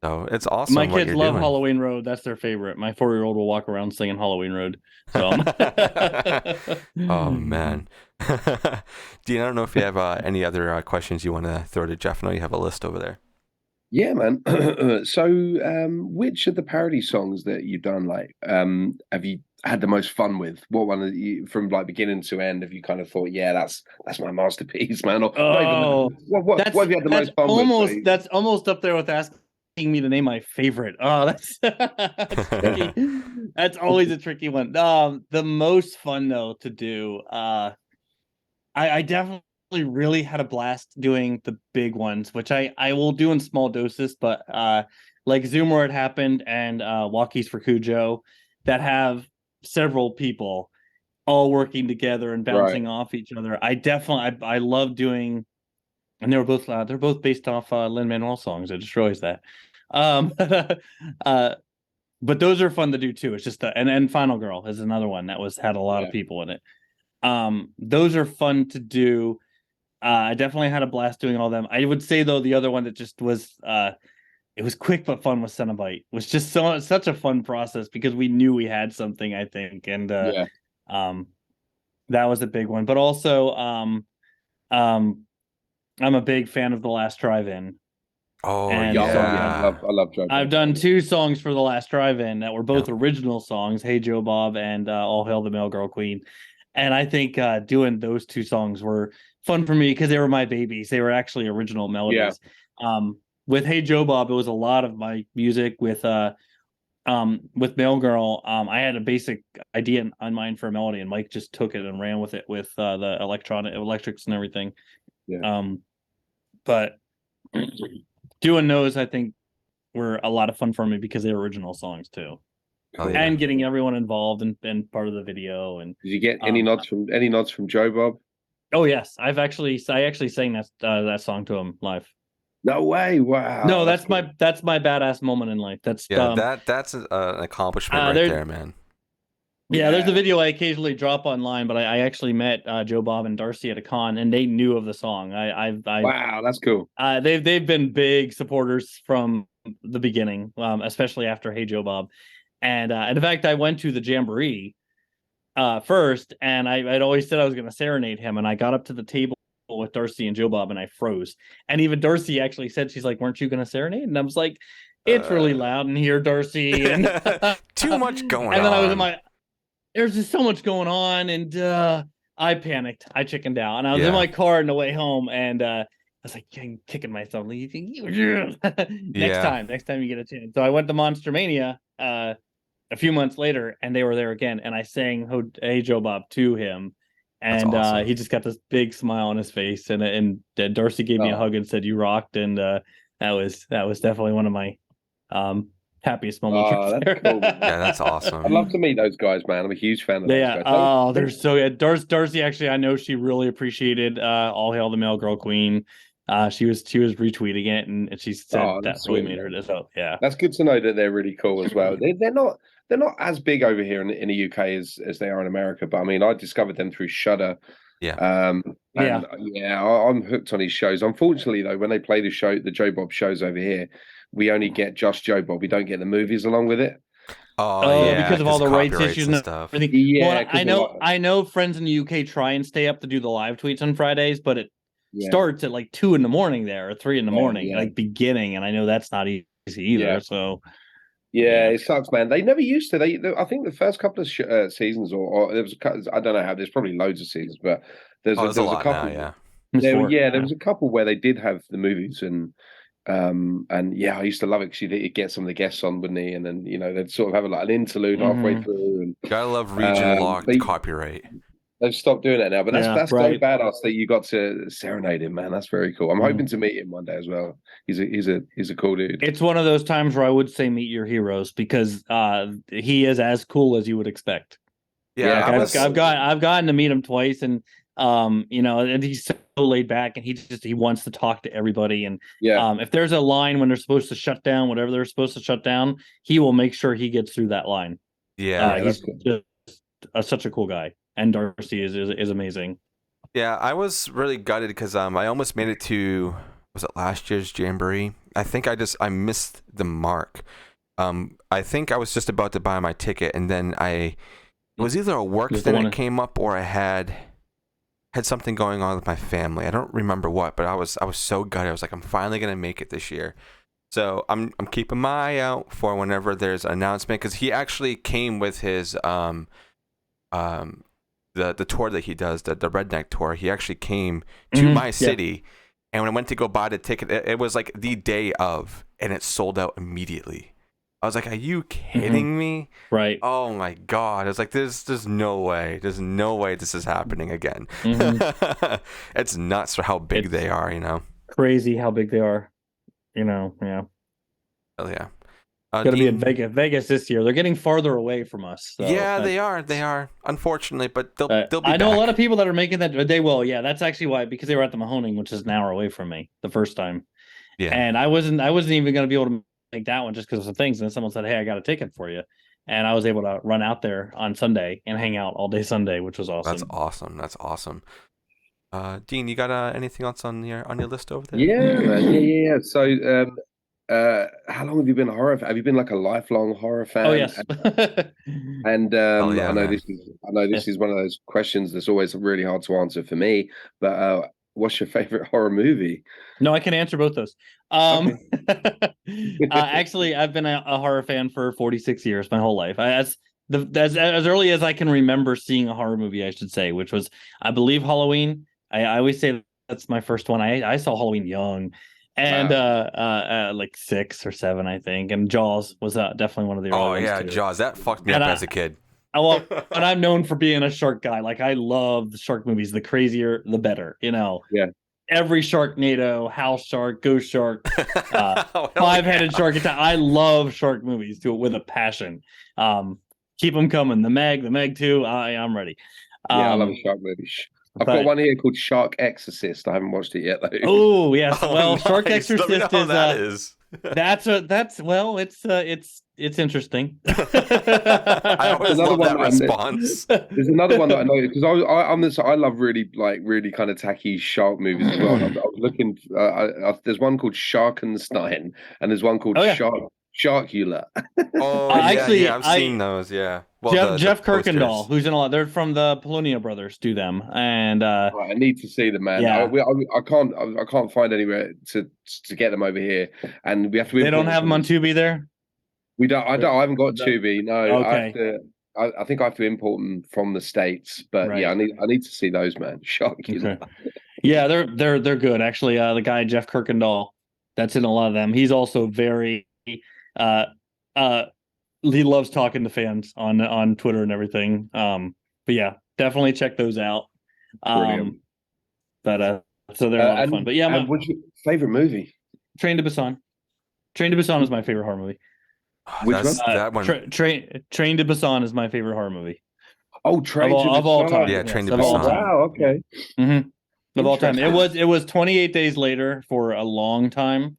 So it's awesome. My kids love Halloween Road. That's their favorite. My 4-year-old will walk around singing Halloween Road. So. Oh man. Dean, I don't know if you have any other questions you want to throw to Jeff. I know you have a list over there. Yeah, man. So, which of the parody songs that you've done, like, have you had the most fun with? What one of you, from like beginning to end, have you kind of thought, "Yeah, that's my masterpiece, man"? Or what have you had the most fun with? That's almost up there with asking me to name my favorite. Oh, that's tricky. That's always a tricky one. The most fun though to do. I definitely really had a blast doing the big ones, which I will do in small doses, but like Zoom Where It Happened and Walkies for Cujo, that have several people all working together and bouncing off each other. I love doing, and they're both based off Lin-Manuel songs. I just realized that. But those are fun to do too. It's just and Final Girl is another one that had a lot of people in it. Those are fun to do. I definitely had a blast doing all of them. I would say though, the other one that just was it was quick but fun was Cenobite. It was just such a fun process because we knew we had something, I think, and that was a big one. But also I'm a big fan of The Last Drive-In. Oh, and I love Drive-In. I've done 2 songs for The Last Drive-In that were both original songs, Hey Joe Bob and All Hail the Male Girl Queen. And I think doing those 2 songs were fun for me because they were my babies. They were actually original melodies. With Hey Joe Bob, it was a lot of my music with with Mail Girl, I had a basic idea in mind for a melody, and Mike just took it and ran with it with the electrics and everything. Yeah. But doing those, I think, were a lot of fun for me because they were original songs too. Oh, yeah. And getting everyone involved and part of the video. And did you get any nods from Joe Bob? Oh yes, I actually sang that song to him live. No way! Wow. No, that's cool. That's my badass moment in life. That's that's an accomplishment right there, man. Yeah, there's a video I occasionally drop online, but I actually met Joe Bob and Darcy at a con, and they knew of the song. Wow, that's cool. They've been big supporters from the beginning, especially after Hey Joe Bob, and in fact, I went to the Jamboree first, and I'd always said I was going to serenade him, and I got up to the table with Darcy and Joe Bob, and I froze. And even Darcy actually said, she's like, "Weren't you going to serenade?" And I was like, "It's really loud in here, Darcy." And too much going on. And then I was there's just so much going on, and I panicked. I chickened out, and I was in my car on the way home, and I was like kicking myself. Next time you get a chance. So I went to Monster Mania a few months later, and they were there again, and I sang "Hey Joe Bob" to him, and awesome. He just got this big smile on his face, and Darcy gave me a hug and said, "You rocked," and that was definitely one of my happiest moments. That's cool. Yeah, that's awesome. I'd love to meet those guys, man. I'm a huge fan of those guys. Oh, they're so good. Darcy, actually, I know she really appreciated All Hail the Mail Girl Queen. She was retweeting it, and she said that really made her. So yeah, that's good to know that they're really cool as well. They're not as big over here in the UK as they are in America, but I mean, I discovered them through Shudder. Yeah. I'm hooked on his shows. Unfortunately, though, when they play the Joe Bob shows over here, we only get just Joe Bob. We don't get the movies along with it. Oh, yeah, because of all the rights issues and stuff. Everything. Yeah, well, I know friends in the UK try and stay up to do the live tweets on Fridays, but it starts at like 2 a.m. there or 3 a.m, like beginning, and I know that's not easy either. Yeah. So yeah, it sucks, man. They never used to. I think the first couple of seasons, or there was I don't know how. There's probably loads of seasons, but there was a couple. Now, there was a couple where they did have the movies, and yeah, I used to love it because you'd get some of the guests on, wouldn't he? And then they'd sort of have like an interlude halfway through. And gotta love region locked copyright. They've stopped doing that now, but that's so badass that you got to serenade him, man. That's very cool. I'm hoping to meet him one day as well. He's a cool dude. It's one of those times where I would say meet your heroes because he is as cool as you would expect. Yeah, I've gotten to meet him twice, and and he's so laid back, and he wants to talk to everybody. And if there's a line when they're supposed to shut down whatever they're supposed to shut down, he will make sure he gets through that line. He's just such a cool guy. And Darcy is amazing. Yeah, I was really gutted because I almost made it to, was it last year's Jamboree? I think I missed the mark. I think I was just about to buy my ticket, and then it was either a work thing that came up, or I had something going on with my family. I don't remember what, but I was so gutted. I was like, I'm finally gonna make it this year. So I'm keeping my eye out for whenever there's an announcement, because he actually came with his the tour that he does, the Redneck tour. He actually came to my city, and when I went to go buy the ticket, it was like the day of, and it sold out immediately. I was like, "Are you kidding me?" Right. Oh my god! I was like, "There's no way. There's no way this is happening again." It's nuts for how big they are. Crazy how big they are. Yeah. Hell yeah. Going to be in Vegas this year. They're getting farther away from us. So yeah, they are. Unfortunately, but they'll be I know back. a lot of people that are making that. They will. Yeah, that's actually why, because they were at the Mahoning, which is an hour away from me the first time. Yeah. And I wasn't even going to be able to make that one just because of some things. And then someone said, "Hey, I got a ticket for you," and I was able to run out there on Sunday and hang out all day Sunday, which was awesome. That's awesome. Dean, you got anything else on your list over there? Yeah, man. Yeah. So, how long have you been a horror fan? Have you been like a lifelong horror fan? Oh yes. And I know this is one of those questions that's always really hard to answer for me. But what's your favorite horror movie? No, I can answer both those. Actually, I've been a horror fan for 46 years, my whole life. As early as I can remember seeing a horror movie, I should say, which was, I believe, Halloween. I always say that's my first one. I saw Halloween young. And Wow. like 6 or 7, I think. And Jaws was definitely one of the early Oh ones yeah, too. Jaws. That fucked me And up as a kid. well, and I'm known for being a shark guy. Like I love the shark movies. The crazier, the better. Yeah. Every Sharknado, house shark, ghost shark, Oh, hell five-headed yeah. shark attack. I love shark movies too with a passion. Keep them coming. The Meg 2. I'm ready. Yeah, I love a shark movie. I've got one here called Shark Exorcist. I haven't watched it yet though. Oh yes. Oh, Well, nice. Shark Let me know Exorcist how is that is. it's interesting. I always Another love one that that response. There's another one that I know because I'm this. I love really kind of tacky shark movies as well. And I was looking. There's one called Sharkenstein, and there's one called Oh yeah. Sharkula. Oh Actually, I've seen those. Yeah. Well, Jeff the Kirkendall, posters. who's in a lot. They're from the Polonia brothers. Do them and Right, I need to see them, man. Yeah. I can't find anywhere to get them over here, and we have to. They don't have them on Tubi there. We don't. I haven't got Tubi. No. Okay. I think I have to import them from the States. But Right. yeah, I need to see those, man. Sharkula. Okay. Yeah, they're good actually. The guy Jeff Kirkendall, that's in a lot of them. He's also very he loves talking to fans on Twitter and everything. But yeah, definitely check those out. Brilliant. But so they're a lot of fun. But yeah, what's your favorite movie? Train to Busan. Train to Busan is my favorite horror movie. Which one? That one. Train to Busan is my favorite horror movie. Oh, Train to Busan. Of all time. Yeah, Train to of all Busan. time. Wow. Okay. Mm-hmm. Of all time. It was 28 Days Later for a long time.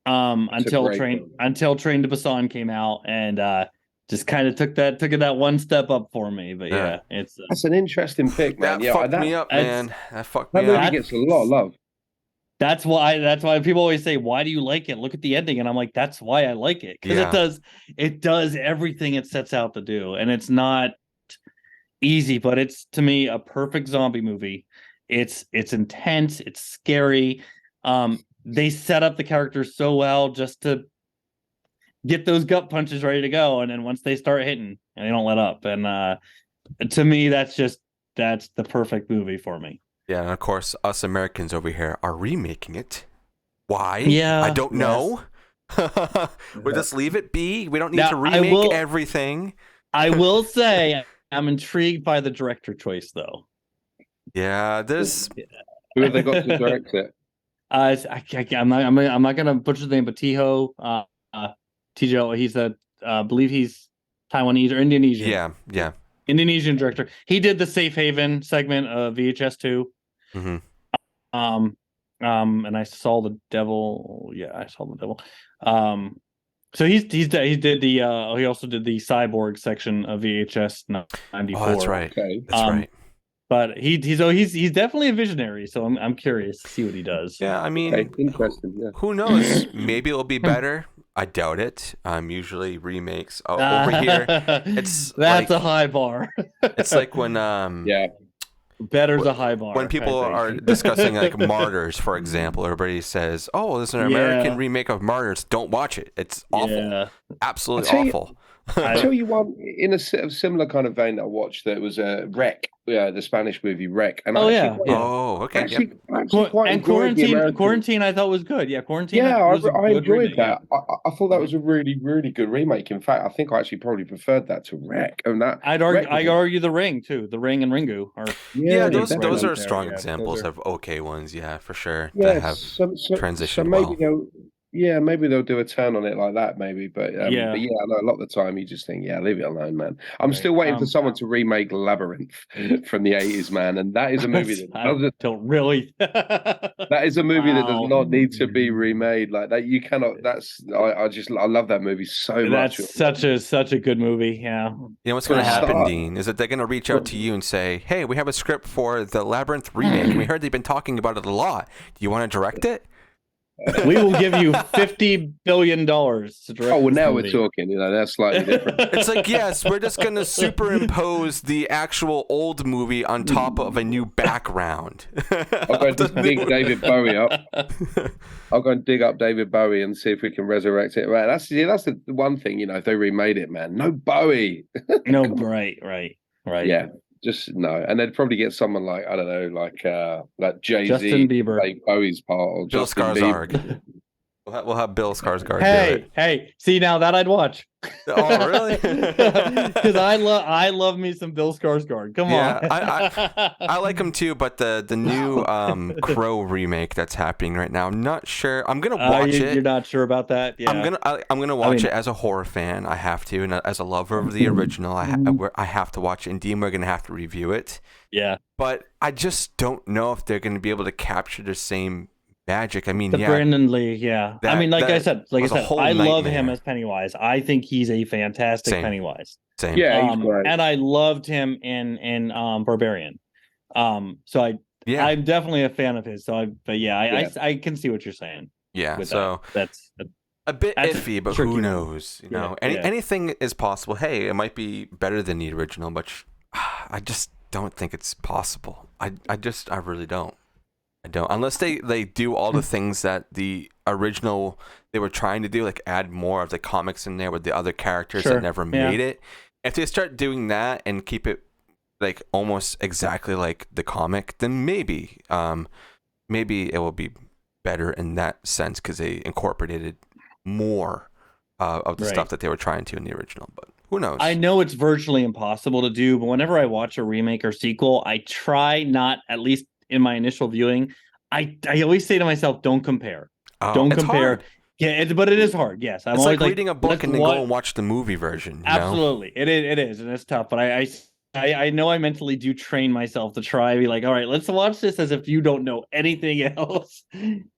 Until Train to Busan came out and just kind of took it that one step up for me. But yeah, it's that's an interesting pick, man. That fucked me up, man. That fucked me up. That movie gets a lot of love. That's why people always say, "Why do you like it? Look at the ending." And I'm like, "That's why I like it, because it does everything it sets out to do, and it's not easy, but it's to me a perfect zombie movie. It's intense, it's scary. They set up the characters so well just to get those gut punches ready to go, and then once they start hitting, and they don't let up. And to me, that's the perfect movie for me. Yeah, and of course, us Americans over here are remaking it. Why? Yeah, I don't know. We'll just leave it be. We don't need to remake everything. I will say I'm intrigued by the director choice, though. Yeah, there's. Who have they got to direct it? I'm not gonna butcher the name, but Tiho, Tijo. He's believe he's Taiwanese or Indonesian. Yeah. Indonesian director. He did the Safe Haven segment of VHS 2. Mm-hmm. And I saw the Devil. Yeah, I saw the Devil. So he did the he also did the Cyborg section of VHS 94. Oh, that's right. Okay. That's right. But he's definitely a visionary, so I'm curious to see what he does. Yeah, I mean, interesting. Yeah. Who knows? Maybe it'll be better. I doubt it. Usually remakes over here. That's a high bar. It's like when better's a high bar. When people are discussing like Martyrs, for example, everybody says, "Oh, there's an American remake of Martyrs. Don't watch it. It's awful. Yeah. Absolutely awful." I'll tell you one in a similar kind of vein that I watched. That was Wreck, the Spanish movie Wreck. And okay. Actually and Quarantine, I thought was good. Yeah, Quarantine. Yeah, I enjoyed that. Yeah. I thought that was a really, really good remake. In fact, I think I actually probably preferred that to Wreck. And that I'd argue The Ring too. The Ring and Ringu are those are strong examples of okay ones. Yeah, for sure. That have transitioned well. Maybe they'll do a turn on it like that, maybe. But I know a lot of the time you just think, leave it alone, man. I'm still waiting for someone to remake Labyrinth from the 80s, man. And that is a movie that don't really. That is a movie that does not need to be remade like that. You cannot. I love that movie so much. That's such a good movie. Yeah. You know what's going to happen, Dean? Is that they're going to reach out to you and say, "Hey, we have a script for the Labyrinth remake. We heard they've been talking about it a lot. Do you want to direct it?" We will give you $50 billion to direct. Oh, well, now we're talking. That's slightly different. It's like, yes, we're just going to superimpose the actual old movie on top of a new background. I'll go and dig David Bowie up. I'll go and dig up David Bowie and see if we can resurrect it. Right, that's the one thing. If they remade it, man, no Bowie. No, right. Yeah. just no. And they'd probably get someone like, I don't know, like Jay-Z, Justin Bieber. play Bowie's part, or Bill Justin Skarsgård. Bieber. We'll have Bill Skarsgård do it. Hey, see now that I'd watch. Oh, really? Because I love me some Bill Skarsgård. Come Yeah, on. I like him too, but the new Crow remake that's happening right now, I'm not sure. I'm gonna watch it. You're not sure about that? Yeah. I'm gonna watch it as a horror fan. I have to, and as a lover of the original, I have to watch it. And Dean, we're gonna have to review it. Yeah. But I just don't know if they're gonna be able to capture the same magic. I mean, the Brandon Lee, yeah. I mean, like I said, I love him as Pennywise. I think he's a fantastic Pennywise. Same. Yeah, he's great. And I loved him in Barbarian. I'm definitely a fan of his. So I can see what you're saying. Yeah. So that's a bit iffy, but who knows? You know, anything is possible. Hey, it might be better than the original, but I just don't think it's possible. I really don't. I don't, unless they do all the things that the original they were trying to do, like add more of the comics in there with the other characters that never made it. If they start doing that and keep it like almost exactly like the comic, then maybe it will be better in that sense because they incorporated more of the stuff that they were trying to in the original. But who knows? I know it's virtually impossible to do, but whenever I watch a remake or sequel, I try not, at least in my initial viewing, I always say to myself, don't compare. Don't compare. Hard. Yeah, but it is hard. Yes. It's like reading a book and then go and watch the movie version. Absolutely. It is, and it's tough. But I know I mentally do train myself to try and be like, all right, let's watch this as if you don't know anything else.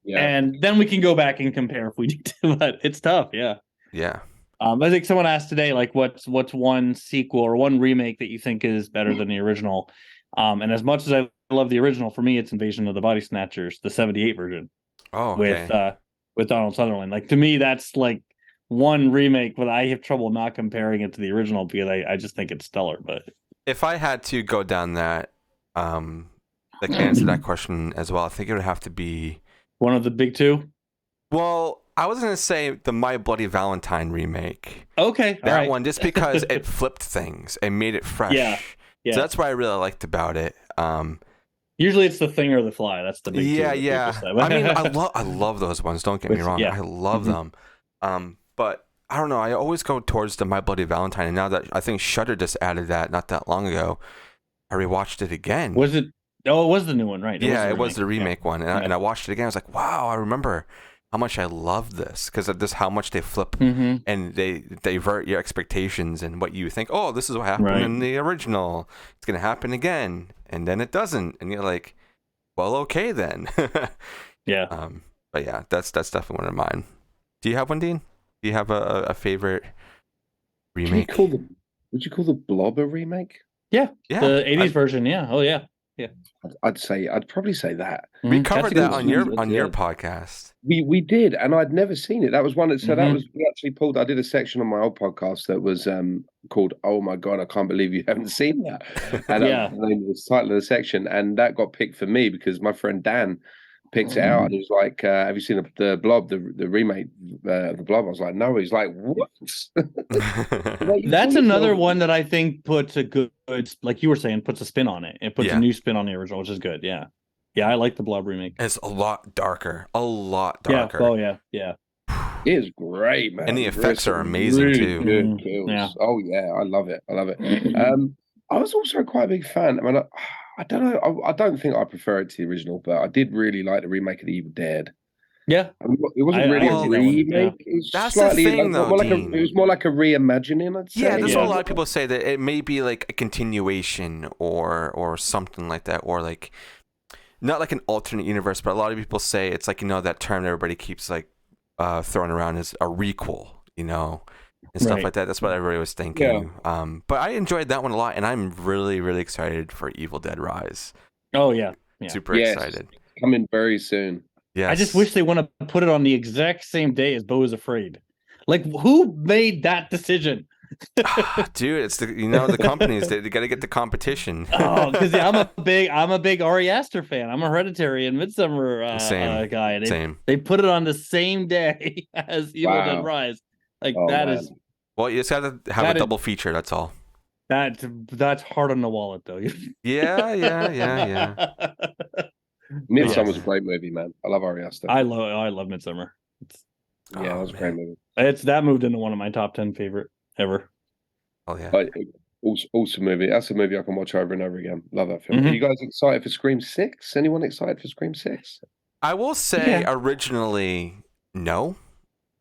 Yeah. And then we can go back and compare if we need to. But it's tough, yeah. Yeah. I think someone asked today, like, what's one sequel or one remake that you think is better than the original? And as much as I love the original, for me, it's Invasion of the Body Snatchers, the '78 version. Oh, okay. With Donald Sutherland. Like, to me, that's like one remake, but I have trouble not comparing it to the original because I just think it's stellar. But if I had to go down that, like answer that question as well, I think it would have to be one of the big two. Well, I was gonna say the My Bloody Valentine remake. Okay, that one, just because it flipped things and made it fresh. Yeah. So that's what I really liked about it. Usually it's The Thing or The Fly. That's the big two. Yeah. I mean, I love those ones. Don't get me wrong. I love them. But I don't know. I always go towards the My Bloody Valentine, and now that I think Shudder just added that not that long ago, I rewatched it again. Was it? Oh, it was the new one, right? It was the remake one, and I watched it again. I was like, wow, I remember how much I love this, because of this, how much they flip and they divert your expectations and what you think. Oh, this is what happened in the original. It's gonna happen again, and then it doesn't, and you're like, well, okay then. Yeah. But yeah, that's definitely one of mine. Do you have one, Dean? Do you have a favorite remake? Would you call the Blob a remake? Yeah. The 80s version. Yeah. Oh yeah. Yeah. I'd probably say that. We covered that on your podcast. We did, and I'd never seen it. That was one that we actually pulled. I did a section on my old podcast that was called "Oh my God, I can't believe you haven't seen that." And the title of the section, and that got picked for me because my friend Dan picked it out, and he was like, "Have you seen the Blob, the remake of the Blob?" I was like, "No." He's like, "What?" That's another one that I think puts a good, like you were saying, puts a spin on it. It puts a new spin on the original, which is good. Yeah, I like the Blob remake. It's a lot darker. Yeah. Oh yeah. It is great, man. And the effects are amazing really too. Good kills. Yeah. Oh yeah, I love it. I was also quite a big fan. I mean, I don't know. I don't think I prefer it to the original, but I did really like the remake of The Evil Dead. Yeah, I mean, it wasn't really a remake. It was that's the thing, though. It was more like a reimagining, I'd say. Yeah, there's a lot of people say that it may be like a continuation or something like that, or like not like an alternate universe. But a lot of people say it's like, that term that everybody keeps like throwing around is a requel, and stuff like that. That's what everybody was thinking. Yeah. But I enjoyed that one a lot, and I'm really, really excited for Evil Dead Rise. Oh yeah. Super excited. Coming very soon. Yes. I just wish they want to put it on the exact same day as Beau is Afraid. Like, who made that decision? Dude, it's the companies. They got to get the competition. Oh, because I'm a big Ari Aster fan. I'm a Hereditary and Midsummer guy. They put it on the same day as Evil Dead Rise. Like is. Well, you just have to have a double feature. That's all. That's hard on the wallet though. Yeah. Midsummer's Yes. a great movie, man. I love Ari Aster. I love Midsummer. Yeah, that was a great movie. That moved into one of my top 10 favorite ever. Oh yeah. Awesome movie. That's a movie I can watch over and over again. Love that film. Mhm. Are you guys excited for Scream 6? Anyone excited for Scream 6? I will say originally no,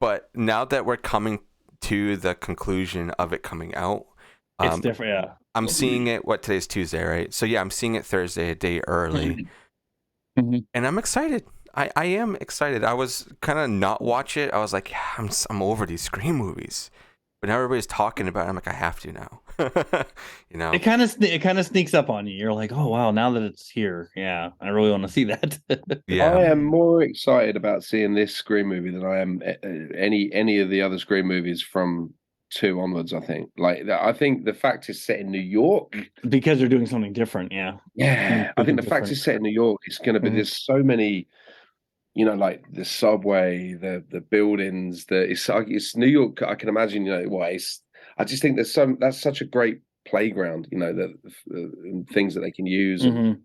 but now that we're coming to the conclusion of it coming out, It's different, yeah. I'm seeing it. What, today's Tuesday, right? So yeah, I'm seeing it Thursday, a day early, Mhm. and I'm excited. I am excited. I was kind of not watch it. I was like, yeah, I'm over these Scream movies, but now everybody's talking about it. I'm like, I have to now. You know, It kind of sneaks up on you. You're like, oh wow, now that it's here, yeah, I really want to see that. yeah. I am more excited about seeing this Scream movie than I am any of the other Scream movies from 2 onwards. I think. I think the fact it's set in New York Because they're doing something different, yeah. Yeah, I think the fact Different. it's set in New York, it's going to be. Mhm. There's so many, like the subway, the buildings. It's New York. I can imagine. I just think that's such a great playground. Things that they can use and Mhm.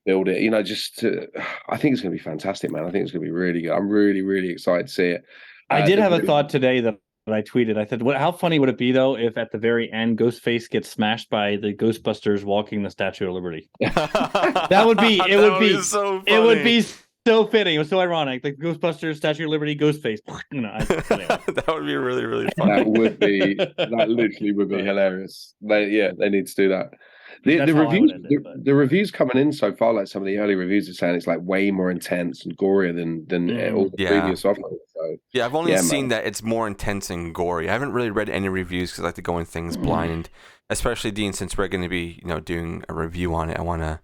build it. I think it's going to be fantastic, man. I think it's going to be really good. I'm really, really excited to see it. I did the have a re- thought today that I tweeted. I said, how funny would it be though if at the very end Ghostface gets smashed by the Ghostbusters walking the Statue of Liberty? That would be. It would be so funny. It would be so fitting. It was so ironic. Like Ghostbusters, Statue of Liberty, Ghostface. Anyway. That would be really, really funny. That literally would be hilarious. They need to do that. The That's how I reviews, would end it, but- the reviews coming in so far, like some of the early reviews are saying it's like way more intense and gorier than all the previous offerings. So yeah, I've only seen man. that it's more intense and gory. I haven't really read any reviews because I like to go in things blind. Especially Dean, since we're going to be doing a review on it, I want to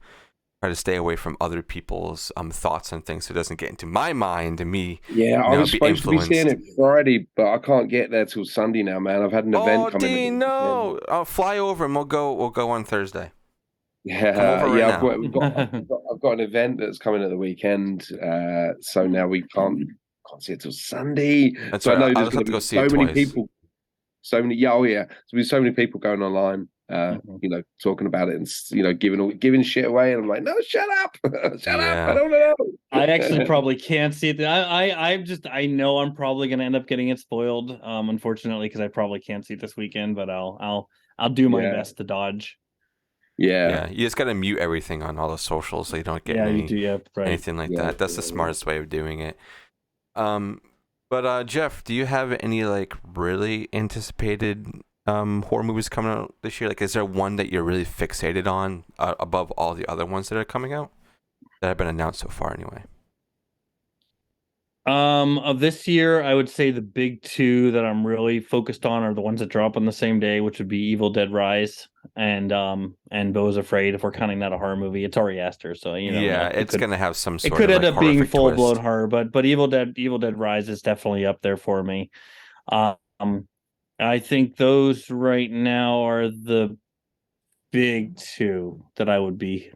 try to stay away from other people's thoughts and things so it doesn't get into my mind and me. Yeah, I was be supposed to be seeing influenced. it Friday, but I can't get there till Sunday now, man. I've had an event coming. Dean, no! I'll fly over and we'll go on Thursday. Yeah, over yeah. right I've got an event that's coming at the weekend, so now we can't see it till Sunday. That's so right. I know I'll there's just have to go going to be see so it many twice. people. So many, There's so many people going online, talking about it and giving shit away, and I'm like, no, shut up, shut up, I don't know. I actually probably can't see it. I know I'm probably going to end up getting it spoiled, unfortunately, because I probably can't see it this weekend. But I'll do my best to dodge. Yeah, you just gotta mute everything on all the socials so you don't get anything like that. That's the smartest way of doing it. But Jeff, do you have any like really anticipated horror movies coming out this year? Like, is there one that you're really fixated on above all the other ones that are coming out that have been announced so far, anyway? Of this year, I would say the big 2 that I'm really focused on are the ones that drop on the same day, which would be Evil Dead Rise and Beau's Afraid. If we're counting that a horror movie, it's Ari Aster, so it's gonna have some sort. It could of, end up being full blown twist. horror, but Evil Dead Rise is definitely up there for me. I think those right now are the big 2 that I would be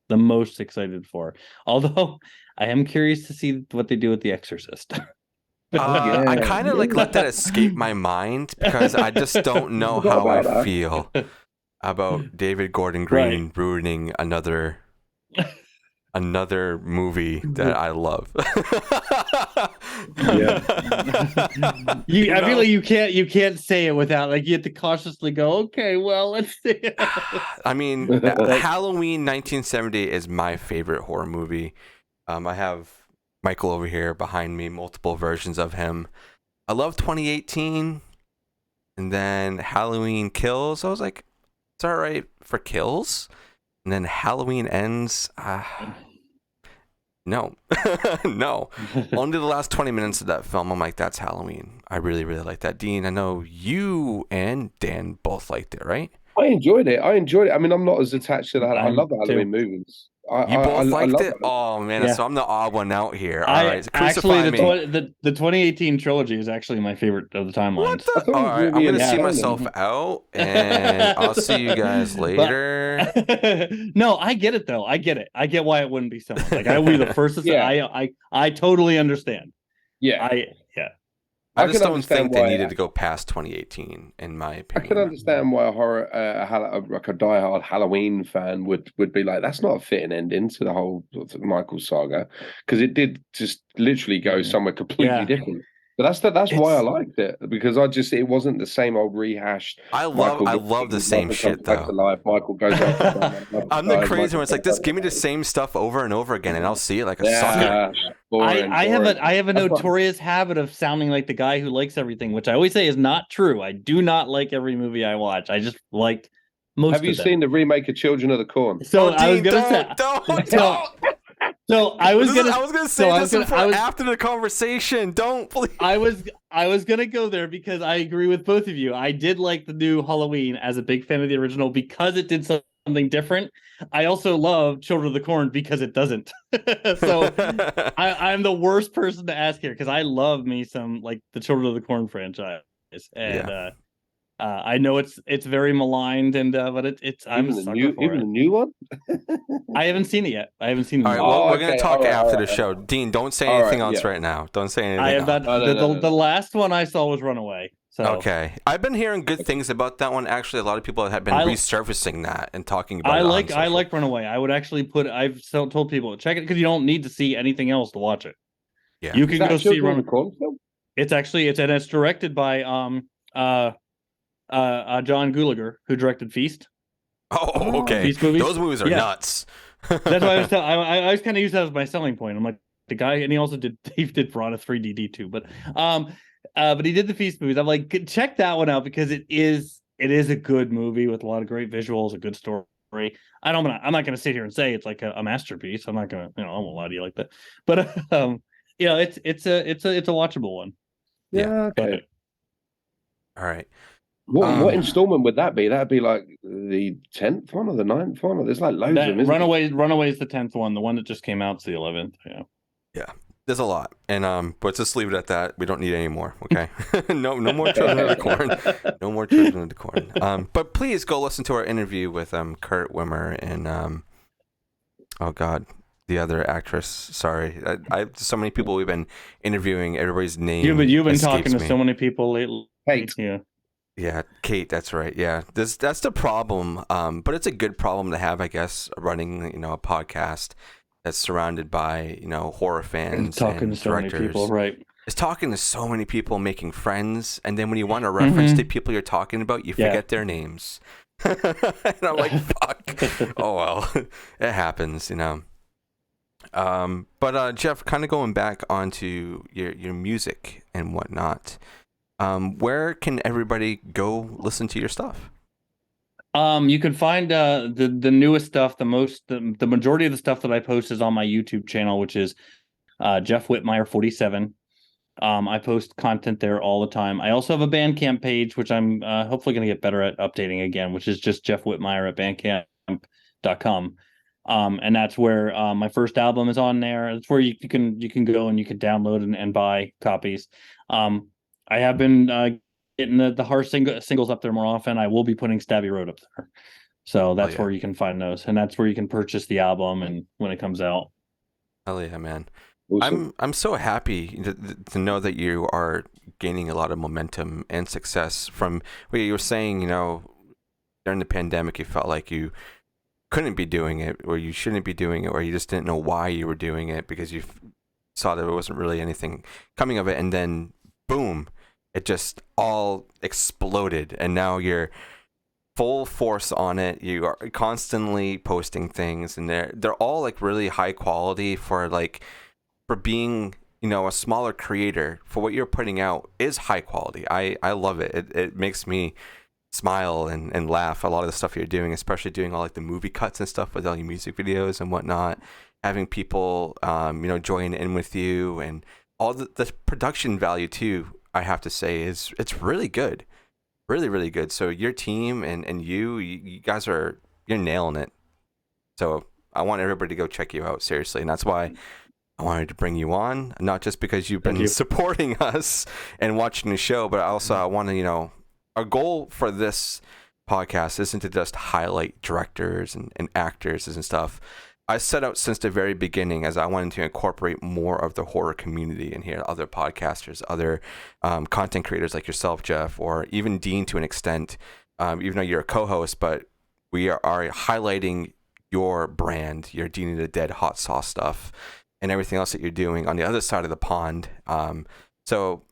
the most excited for. Although I am curious to see what they do with The Exorcist. I kind of let that escape my mind because I just don't know how I feel about David Gordon Green ruining another movie that I love. I feel like you can't say it without, like, you have to cautiously go, okay, well, let's see. I mean, Halloween 1970 is my favorite horror movie. I have Michael over here behind me, multiple versions of him. I love 2018, and then Halloween Kills. I was like, it's all right for Kills, and then Halloween Ends. No, no. Only the last 20 minutes of that film, I'm like, that's Halloween. I really, really like that. Dean, I know you and Dan both liked it, right? I enjoyed it. I mean, I'm not as attached to that. I love the Halloween movies. You both liked it? That. Oh, man. So I'm the odd one out here. All right. So actually, the 2018 trilogy is actually my favorite of the timelines. All right. I'm going to see myself out, and I'll see you guys later. No, I get it, though. I get it. I get why it wouldn't be someone. Like, I will be the first to say, I totally understand. Yeah. I I just can don't think understand they why. needed to go past 2018, in my I opinion. can understand why like a diehard Halloween fan would be like, that's not a fitting ending to the whole sort of Michael saga, because it did just literally go somewhere completely different. But that's why I liked it, because it wasn't the same old rehashed. I love the same shit back to though. life. Michael goes off. I'm the crazy one. It's like, just give me the same stuff over and over again, and I'll see it like a sucker. Yeah, boring. I have a That's what- notorious habit of sounding like the guy who likes everything, which I always say is not true. I do not like every movie I watch. I just like most Have you of them. seen the remake of Children of the Corn? So Oh, I was Dean, gonna say, don't. so I was gonna say this I was, after the conversation. Don't, please. I was gonna go there because I agree with both of you. I did like the new Halloween as a big fan of the original because it did something different. I also love Children of the Corn because it doesn't. So I'm the worst person to ask here because I love me some like the Children of the Corn franchise, and I know it's very maligned, and but I'm Even a the sucker for even it. the new one. I haven't seen it yet. I haven't seen it. All right, yet. well, we're gonna okay, talk all right, after all the right. show. Dean, don't say All anything right, else yeah. right now. Don't say anything. I have else. that. The last one I saw was Runaway. So Okay, I've been hearing good things about that one. Actually, a lot of people have been resurfacing that and talking about it. I like Runaway. I would actually I've told people check it because you don't need to see anything else to watch it. Yeah, you can go see Runaway. It's directed by John Gulager, who directed Feast. Oh, okay. Feast movies. Those movies are nuts. That's why I was kind of used that as my selling point. I'm like the guy, and he also did Piranha 3D too, but he did the Feast movies. I'm like, check that one out because it is a good movie with a lot of great visuals, a good story. I'm not going to sit here and say it's like a masterpiece. I'm not going to, I won't lie to you like that. But it's a watchable one. Yeah. Okay. All right. What installment would that be? That'd be like the 10th one or the 9th one? Or there's like loads of them. Runaway is the 10th one. The one that just came out is the 11th. Yeah. Yeah. There's a lot, and but just leave it at that. We don't need any more. Okay. no more Children of the Corn. No more Children of the Corn. But please go listen to our interview with Kurt Wimmer and oh God, the other actress. Sorry, I so many people we've been interviewing. Everybody's name. You've been talking to so many people lately. Kate. Yeah. Yeah, Kate, that's right. Yeah, that's the problem. But it's a good problem to have, I guess, running a podcast that's surrounded by horror fans talking and to so directors. many people, right? It's talking to so many people, making friends, and then when you want to reference the people you're talking about, you forget their names. And I'm like, fuck. Oh well, it happens, But Jeff, kind of going back onto your music and whatnot. Where can everybody go listen to your stuff? You can find the newest stuff. The majority of the stuff that I post is on my YouTube channel, which is Jeff Whitmire 47. I post content there all the time. I also have a Bandcamp page, which I'm hopefully going to get better at updating again, which is just Jeff Whitmire at bandcamp.com. And that's where my first album is on there. That's where you can go and you can download and buy copies. I have been getting the horror singles up there more often. I will be putting Stabby Road up there. So that's where you can find those. And that's where you can purchase the album and when it comes out. Hell yeah, man. Awesome. I'm so happy to know that you are gaining a lot of momentum and success from what you were saying, during the pandemic, you felt like you couldn't be doing it or you shouldn't be doing it or you just didn't know why you were doing it because you saw that there wasn't really anything coming of it. And then boom, it just all exploded. And now you're full force on it. You are constantly posting things and they're all like really high quality for being, a smaller creator. For what you're putting out is high quality. I love it. It makes me smile and laugh. A lot of the stuff you're doing, especially doing all like the movie cuts and stuff with all your music videos and whatnot, having people join in with you and all the production value too, I have to say it's really good. Really, really good. So your team and you guys you're nailing it. So I want everybody to go check you out, seriously. And that's why I wanted to bring you on, not just because you've been supporting us and watching the show, but also I want to, our goal for this podcast isn't to just highlight directors and actors and stuff. I set out since the very beginning as I wanted to incorporate more of the horror community in here, other podcasters, other content creators like yourself, Jeff, or even Dean to an extent, even though you're a co-host, but we are highlighting your brand, your Dean of the Dead hot sauce stuff, and everything else that you're doing on the other side of the pond. So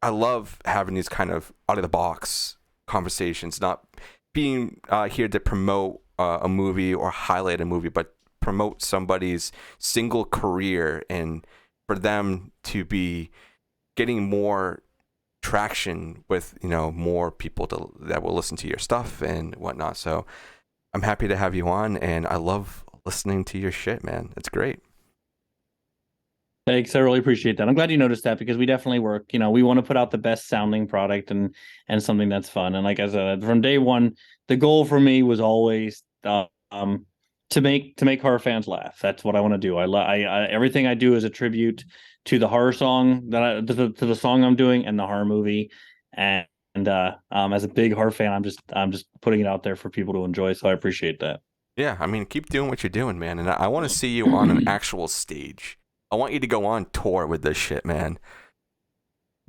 I love having these kind of out-of-the-box conversations, not being here to promote a movie or highlight a movie, but promote somebody's single career and for them to be getting more traction with, you know, more people that will listen to your stuff and whatnot. So I'm happy to have you on, and I love listening to your shit, man. It's great. Thanks. I really appreciate that. I'm glad you noticed that, because we definitely work. You know, we want to put out the best sounding product and something that's fun. And like I said, from day one, the goal for me was always to make horror fans laugh. That's what I want to do. I everything I do is a tribute to the horror song to the song I'm doing and the horror movie. And as a big horror fan, I'm just putting it out there for people to enjoy. So I appreciate that. Yeah, I mean, keep doing what you're doing, man. And I want to see you on an actual stage. I want you to go on tour with this shit, man.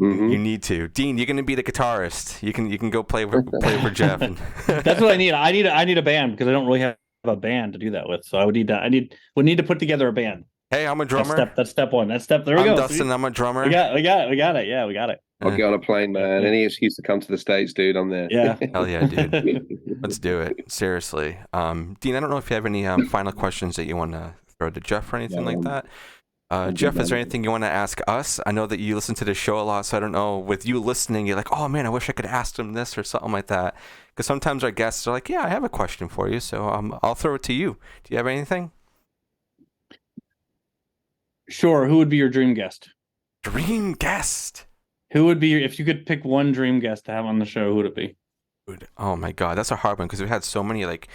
Mm-hmm. You need to. Dean, you're gonna be the guitarist. You can go play for Jeff. That's what I need. I need a band, because I don't really have a band to do that with. So I would need to put together a band. Hey, I'm a drummer. That's step one. There we go. Dustin. I'm a drummer. We got it. Yeah, we got it. I'll get on a plane, man. Any excuse to come to the States, dude, I'm there. Yeah. Hell yeah, dude. Let's do it. Seriously. Dean, I don't know if you have any final questions that you want to throw to Jeff or anything like that. Jeff, is there anything you want to ask us? I know that you listen to the show a lot, so I don't know. With you listening, you're like, oh man, I wish I could ask them this or something like that. Because sometimes our guests are like, yeah, I have a question for you, so I'll throw it to you. Do you have anything? Sure. Who would be your dream guest? Dream guest? Who would be, if you could pick one dream guest to have on the show, who would it be? Dude, oh my God, that's a hard one, because we've had so many like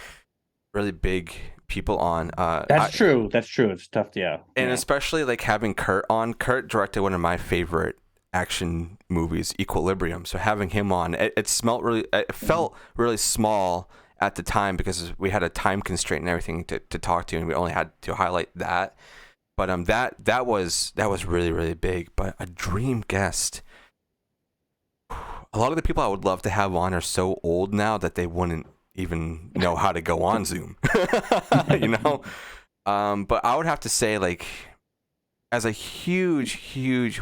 really big people on. That's true. It's tough. Yeah. And yeah. especially like having Kurt on. Kurt directed one of my favorite action movies, Equilibrium. So having him on, it felt really small at the time, because we had a time constraint and everything to talk to, and we only had to highlight that. But that was really, really big. But a dream guest. A lot of the people I would love to have on are so old now that they wouldn't even know how to go on Zoom. You know? But I would have to say, like, as a huge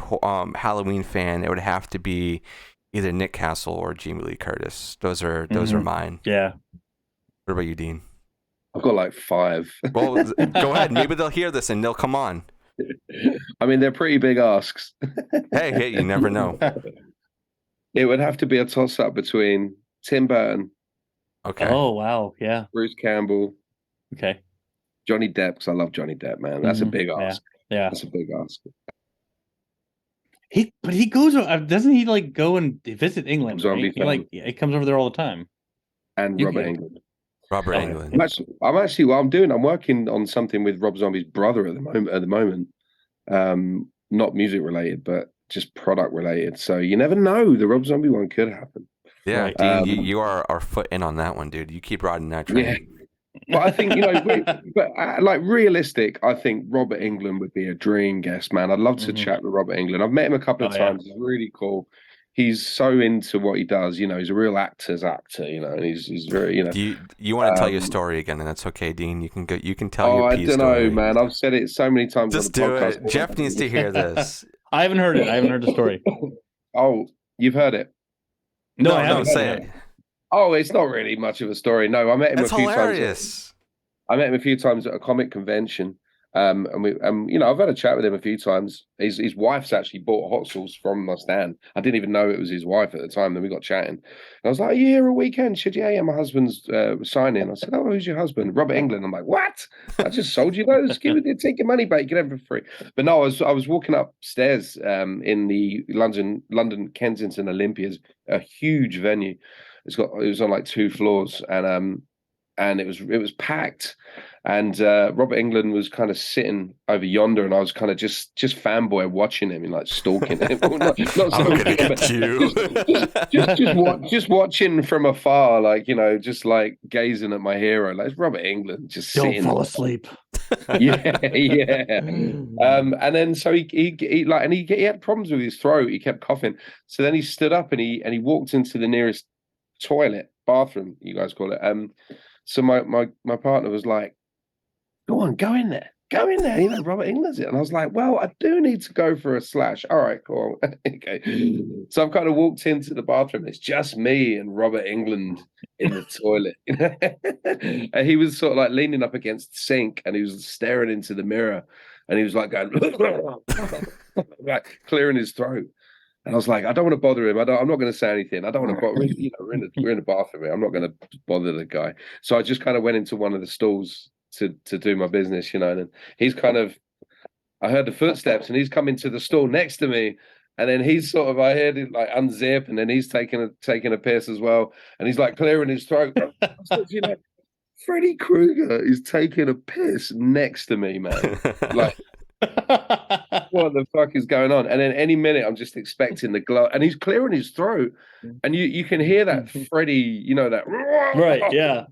Halloween fan, it would have to be either Nick Castle or Jamie Lee Curtis. Those are mine. Yeah. What about you, Dean? I've got like 5. Well, go ahead. Maybe they'll hear this and they'll come on. I mean, they're pretty big asks. Hey, you never know. It would have to be a toss-up between Tim Burton. Okay. Oh, wow. Yeah. Bruce Campbell. Okay. Johnny Depp, because I love Johnny Depp, man. That's a big ask. Yeah. That's a big ask. He goes, doesn't he like go and visit England? Right? He comes over there all the time. And Robert Englund. Robert Englund. I'm working on something with Rob Zombie's brother at the moment. Not music related, but just product related. So you never know. The Rob Zombie one could happen. Yeah, right. Dean, you are our foot in on that one, dude. You keep riding that train. Yeah. But I think, like realistic, I think Robert Englund would be a dream guest, man. I'd love to chat with Robert Englund. I've met him a couple of times. Yeah. He's really cool. He's so into what he does. You know, he's a real actor's actor. You know, and he's very. You know. Do you want to tell your story again? And that's okay, Dean. You can go. You can tell your piece. I don't know, man. I've said it so many times. Just on the do podcast. it. Jeff needs to hear this. I haven't heard it. I haven't heard the story. Oh, you've heard it? No, I haven't. Say it. Oh, it's not really much of a story. No, I met him That's a few hilarious. times. I met him a few times at a comic convention. And I've had a chat with him a few times. His wife's actually bought hot sauce from my stand. I didn't even know it was his wife at the time. Then we got chatting. And I was like, "Are you here a weekend?" She said, "Yeah, my husband's signing." I said, "Oh, who's your husband?" "Robert Englund." I'm like, "What? I just sold you those. Take your money back. You get them for free." But no, I was walking upstairs in the London Kensington Olympia's a huge venue. It was on like 2 floors, and and it was packed. And Robert England was kind of sitting over yonder, and I was kind of just fanboy watching him and like stalking him. not I'm gonna stalking him, get you. just watching from afar, like, just like gazing at my hero. Like, it's Robert England just Don't sitting. fall asleep. Yeah. And then so he had problems with his throat. He kept coughing. So then he stood up and he walked into the nearest bathroom, you guys call it. So my partner was like, "Go on, go in there. Go in there. Robert England's it." And I was like, "Well, I do need to go for a slash." All right, cool. Okay. So I've kind of walked into the bathroom. It's just me and Robert England in the toilet. And he was sort of like leaning up against the sink and he was staring into the mirror and he was like going, like clearing his throat. And I was like, I don't want to bother him. I'm not going to say anything. I don't want to bother him. We're in the bathroom. I'm not going to bother the guy. So I just kind of went into one of the stalls to do my business, and he's I heard the footsteps and he's come into the stall next to me, and then he's I heard it like unzip, and then he's taking a piss as well, and he's like clearing his throat. Freddy Krueger is taking a piss next to me, man. Like, what the fuck is going on? And then any minute I'm just expecting the glove, and he's clearing his throat, and you can hear that Freddy, that right, yeah.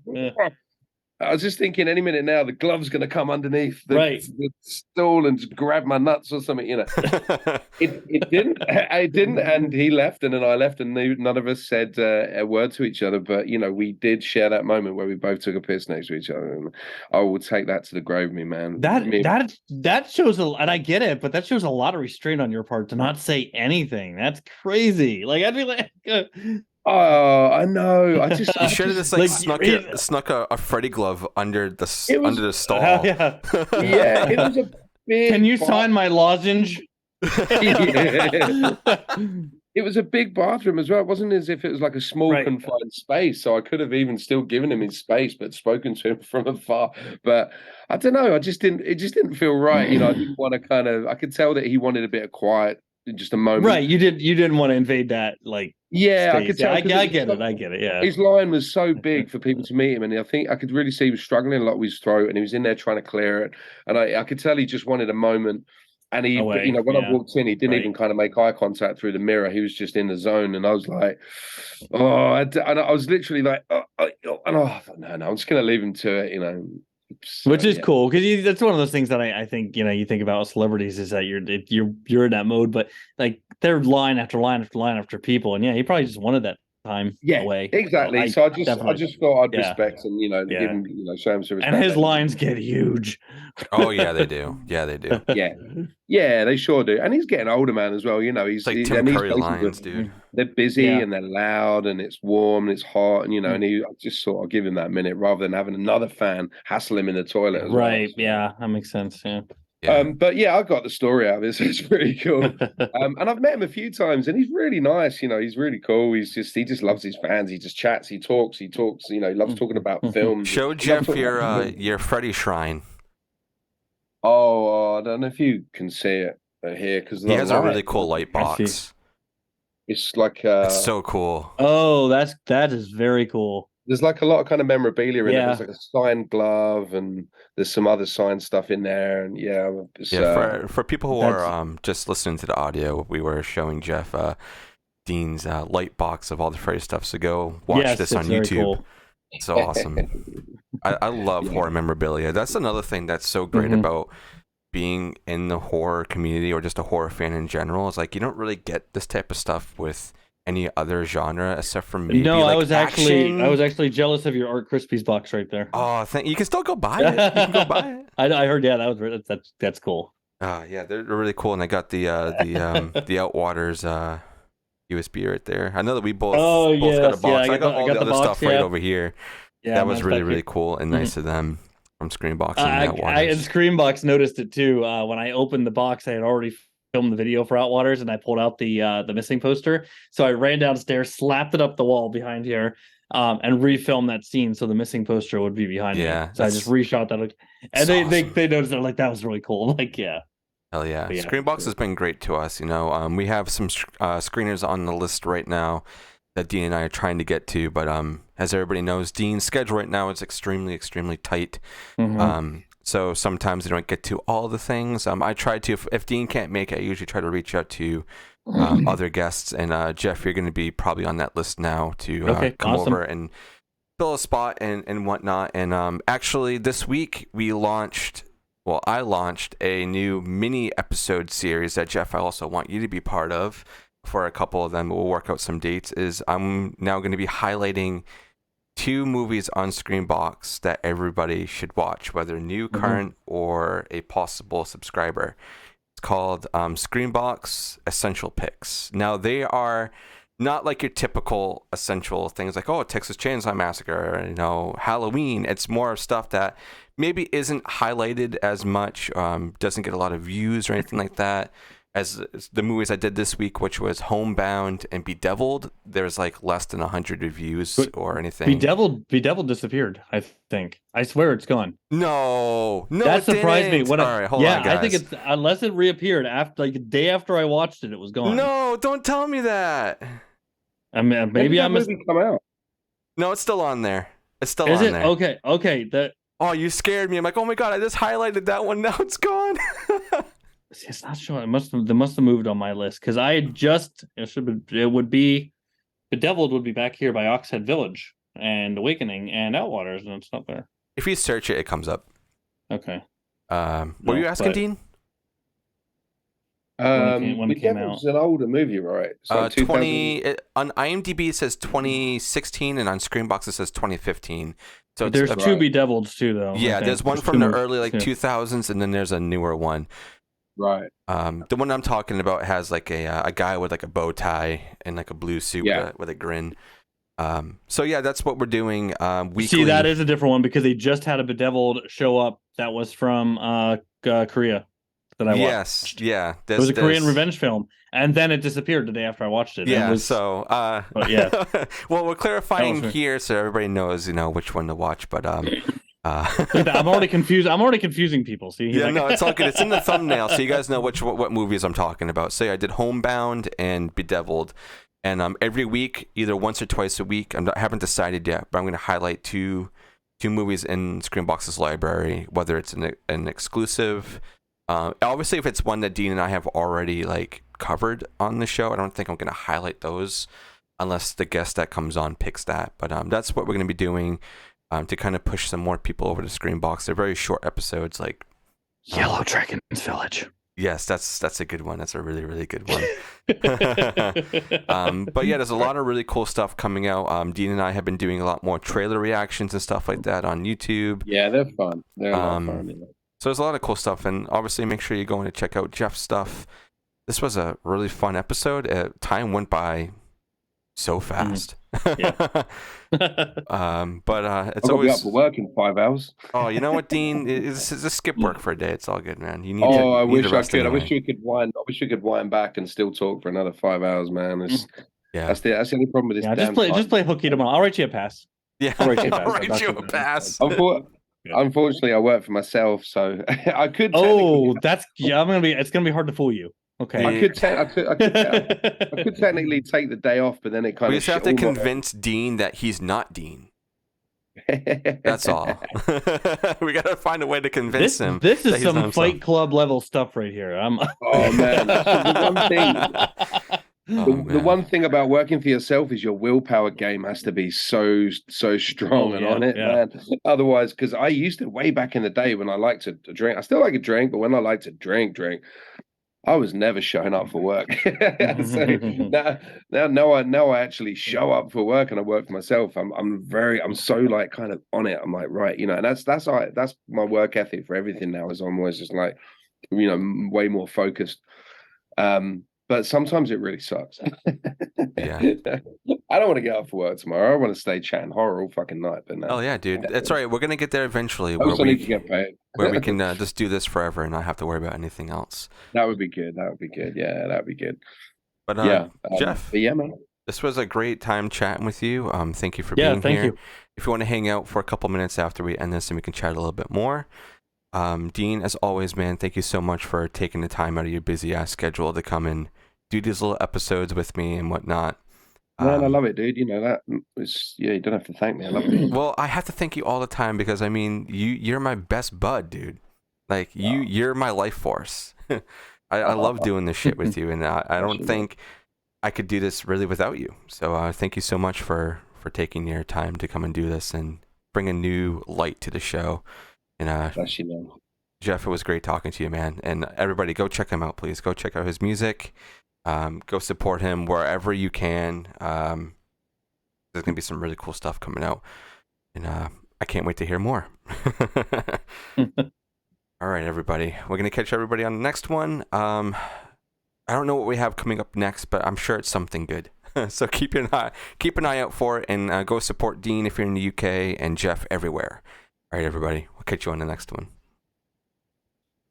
I was just thinking any minute now the glove's going to come underneath the stool and just grab my nuts or something, It didn't. I didn't, and he left, and then I left, and none of us said a word to each other. But we did share that moment where we both took a piss next to each other, and I will take that to the grave, man. That shows and I get it, but that shows a lot of restraint on your part to not say anything. That's crazy. Like, I'd be like. Oh, I know. You should have just snuck a Freddy glove under the stall. Yeah, yeah. It was a big. Can you sign my lozenge? It was a big bathroom as well. It wasn't as if it was like a small confined space. So I could have even still given him his space, but spoken to him from afar. But I don't know. It just didn't feel right. I didn't want to I could tell that he wanted a bit of quiet. Just a moment. Right. You didn't want to invade that, like. Yeah, space. I could tell. I get it. Yeah. His line was so big for people to meet him, and I think I could really see he was struggling a lot with his throat, and he was in there trying to clear it. And I could tell he just wanted a moment. And he, when I walked in, he didn't even kind of make eye contact through the mirror. He was just in the zone, and I was like, and I was literally like, no, I'm just going to leave him to it, So, which is cool, because that's one of those things that I think you think about with celebrities is that you're in that mode, but like they're line after line after line after people, and he probably just wanted that time away. Exactly. So I just thought I'd respect and give him show him some respect. And his lines get huge. Oh yeah, they do. Yeah, they do. Yeah, they sure do. And he's getting older, man, as well. He's like Tim Curry lines, dude. They're busy and they're loud and it's warm and it's hot and and I just sort of give him that minute rather than having another fan hassle him in the toilet as well. Right. Yeah, that makes sense. Yeah. But I got the story out of it, so it's pretty cool. And I've met him a few times, and he's really nice. He's really cool. He just loves his fans. He just chats. He talks. He loves talking about films. Show Jeff your Freddy shrine. Oh, I don't know if you can see it here because he has a really cool light box. It's like it's so cool. Oh, that is very cool. There's like a lot of kind of memorabilia in there. There's like a signed glove and there's some other signed stuff in there. And for people who are just listening to the audio, we were showing Jeff Dean's light box of all the Freddy stuff. So go watch this on YouTube. Cool. It's so awesome. I love horror memorabilia. That's another thing that's so great about being in the horror community or just a horror fan in general. Is like you don't really get this type of stuff with any other genre except for maybe no, like I was actually jealous of your Art Krispies box right there. Oh, you can still go buy it. You can go buy it. I heard. Yeah, that's cool. Yeah, they're really cool, and I got the Outwaters USB right there. I know that we both got a box. I got all the other stuff right over here. Yeah, that was really cool and nice of them from Screenbox and Outwaters. And Screenbox noticed it too. When I opened the box, I had already filmed the video for Outwaters, and I pulled out the missing poster. So I ran downstairs, slapped it up the wall behind here, and refilmed that scene so the missing poster would be behind me. So I just reshot that, and they noticed. They're like, that was really cool. I'm like, yeah. Hell yeah. Screenbox has been great to us. We have some screeners on the list right now that Dean and I are trying to get to. But as everybody knows, Dean's schedule right now is extremely tight. So sometimes they don't get to all the things. I try to, if Dean can't make it, I usually try to reach out to other guests. And Jeff, you're going to be probably on that list now to come over and fill a spot and whatnot. And actually, this week I launched a new mini episode series that Jeff, I also want you to be part of for a couple of them. We'll work out some dates. I'm now going to be highlighting 2 movies on Screenbox that everybody should watch, whether new, current, or a possible subscriber. It's called Screenbox Essential Picks. Now, they are not like your typical essential things like, Texas Chainsaw Massacre, Halloween. It's more stuff that maybe isn't highlighted as much, doesn't get a lot of views or anything like that. As the movies I did this week, which was Homebound and Bedeviled, there's like less than 100 reviews or anything. Bedeviled disappeared, I think. I swear it's gone. No, that surprised me. All right, hold on, guys. I think it's unless it reappeared after, like, the day after I watched it was gone. No, don't tell me that. I mean, maybe I must come out. No, it's still on there. It's still on there. Okay. Oh, you scared me. I'm like, oh my god, I just highlighted that one. Now it's gone. It's not showing. They must have moved on my list because I had just it would be Bedeviled would be back here by Oxhead Village and Awakening and Outwaters, and it's not there. If you search it, it comes up. Okay. Were you asking, Dean? When it came out, it's an older movie, right? So 20 on IMDb it says 2016, and on Screenbox it says 2015. So there's 2 Bedevileds too, though. Yeah, there's one from the early 2000s, and then there's a newer one. Right. The one I'm talking about has like a guy with like a bow tie and like a blue suit with a grin. So yeah, that's what we're doing weekly. See, that is a different one because they just had a Bedeviled show up that was from Korea that I watched. Yes, yeah. It was a Korean revenge film, and then it disappeared the day after I watched it. Yeah, well, we're clarifying here so everybody knows, which one to watch, but I'm already confused. I'm already confusing people. See? No, it's all good. It's in the thumbnail, so you guys know what movies I'm talking about. So yeah, I did Homebound and Bedeviled, and every week, either once or twice a week, I haven't decided yet, but I'm going to highlight two movies in Screenbox's library, whether it's an exclusive. Obviously, if it's one that Dean and I have already like covered on the show, I don't think I'm going to highlight those unless the guest that comes on picks that. But that's what we're going to be doing. To kind of push some more people over to Screenbox. They're very short episodes, like Yellow Dragon's Village. Yes, that's a good one. That's a really, really good one. But yeah, there's a lot of really cool stuff coming out. Dean and I have been doing a lot more trailer reactions and stuff like that on YouTube. Yeah, they're fun. They're a lot of fun. So there's a lot of cool stuff, and obviously make sure you go in and check out Jeff's stuff. This was a really fun episode. Time went by so fast. But it's always be up for work in 5 hours. Oh, you know what, Dean? Just skip work for a day. It's all good, man. You need. I wish I could. Anyway. I wish we could wind back and still talk for another 5 hours, man. That's the only problem with this. Yeah, just play hooky tomorrow. I'll write you a pass. Yeah, I'll write you a pass. Unfortunately, I work for myself, so I could. It's gonna be hard to fool you. Okay. I could technically take the day off, but then it kind we just have to convince Dean that he's not Dean. That's all. We gotta find a way to convince him. This is some Fight Club level stuff right here. Oh man, the one thing about working for yourself is your willpower game has to be so strong on it, man. Otherwise, because I used to way back in the day when I liked to drink. I still like a drink, but when I like to drink. I was never showing up for work. So now I actually show up for work and I work for myself. I'm so like kind of on it. I'm like, right, and that's my work ethic for everything now is I'm always just like, way more focused. But sometimes it really sucks. Yeah. I don't want to get up for work tomorrow. I want to stay chatting horror all fucking night. But no. Oh yeah, dude. That's all right. We're gonna get there eventually. I also need to get paid. Where we can just do this forever and not have to worry about anything else. That would be good. Yeah, that would be good. But Jeff. But yeah, man. This was a great time chatting with you. Thank you for being here. Thank you. If you want to hang out for a couple minutes after we end this and we can chat a little bit more. Dean, as always, man, thank you so much for taking the time out of your busy ass schedule to come and do these little episodes with me and whatnot. Man, I love it, dude. You know that was you don't have to thank me. I love it. Well, I have to thank you all the time because I mean, you're my best bud, dude. Like you're my life force. I love doing this shit with you, and I don't think I could do this really without you. So thank you so much for taking your time to come and do this and bring a new light to the show. And Jeff, it was great talking to you, man. And everybody, go check him out, please. Go check out his music. Go support him wherever you can. There's gonna be some really cool stuff coming out, and I can't wait to hear more. All right, everybody. We're gonna catch everybody on the next one. I don't know what we have coming up next, but I'm sure it's something good. So keep an eye out for it, and go support Dean if you're in the UK, and Jeff everywhere. All right, everybody. We'll catch you on the next one.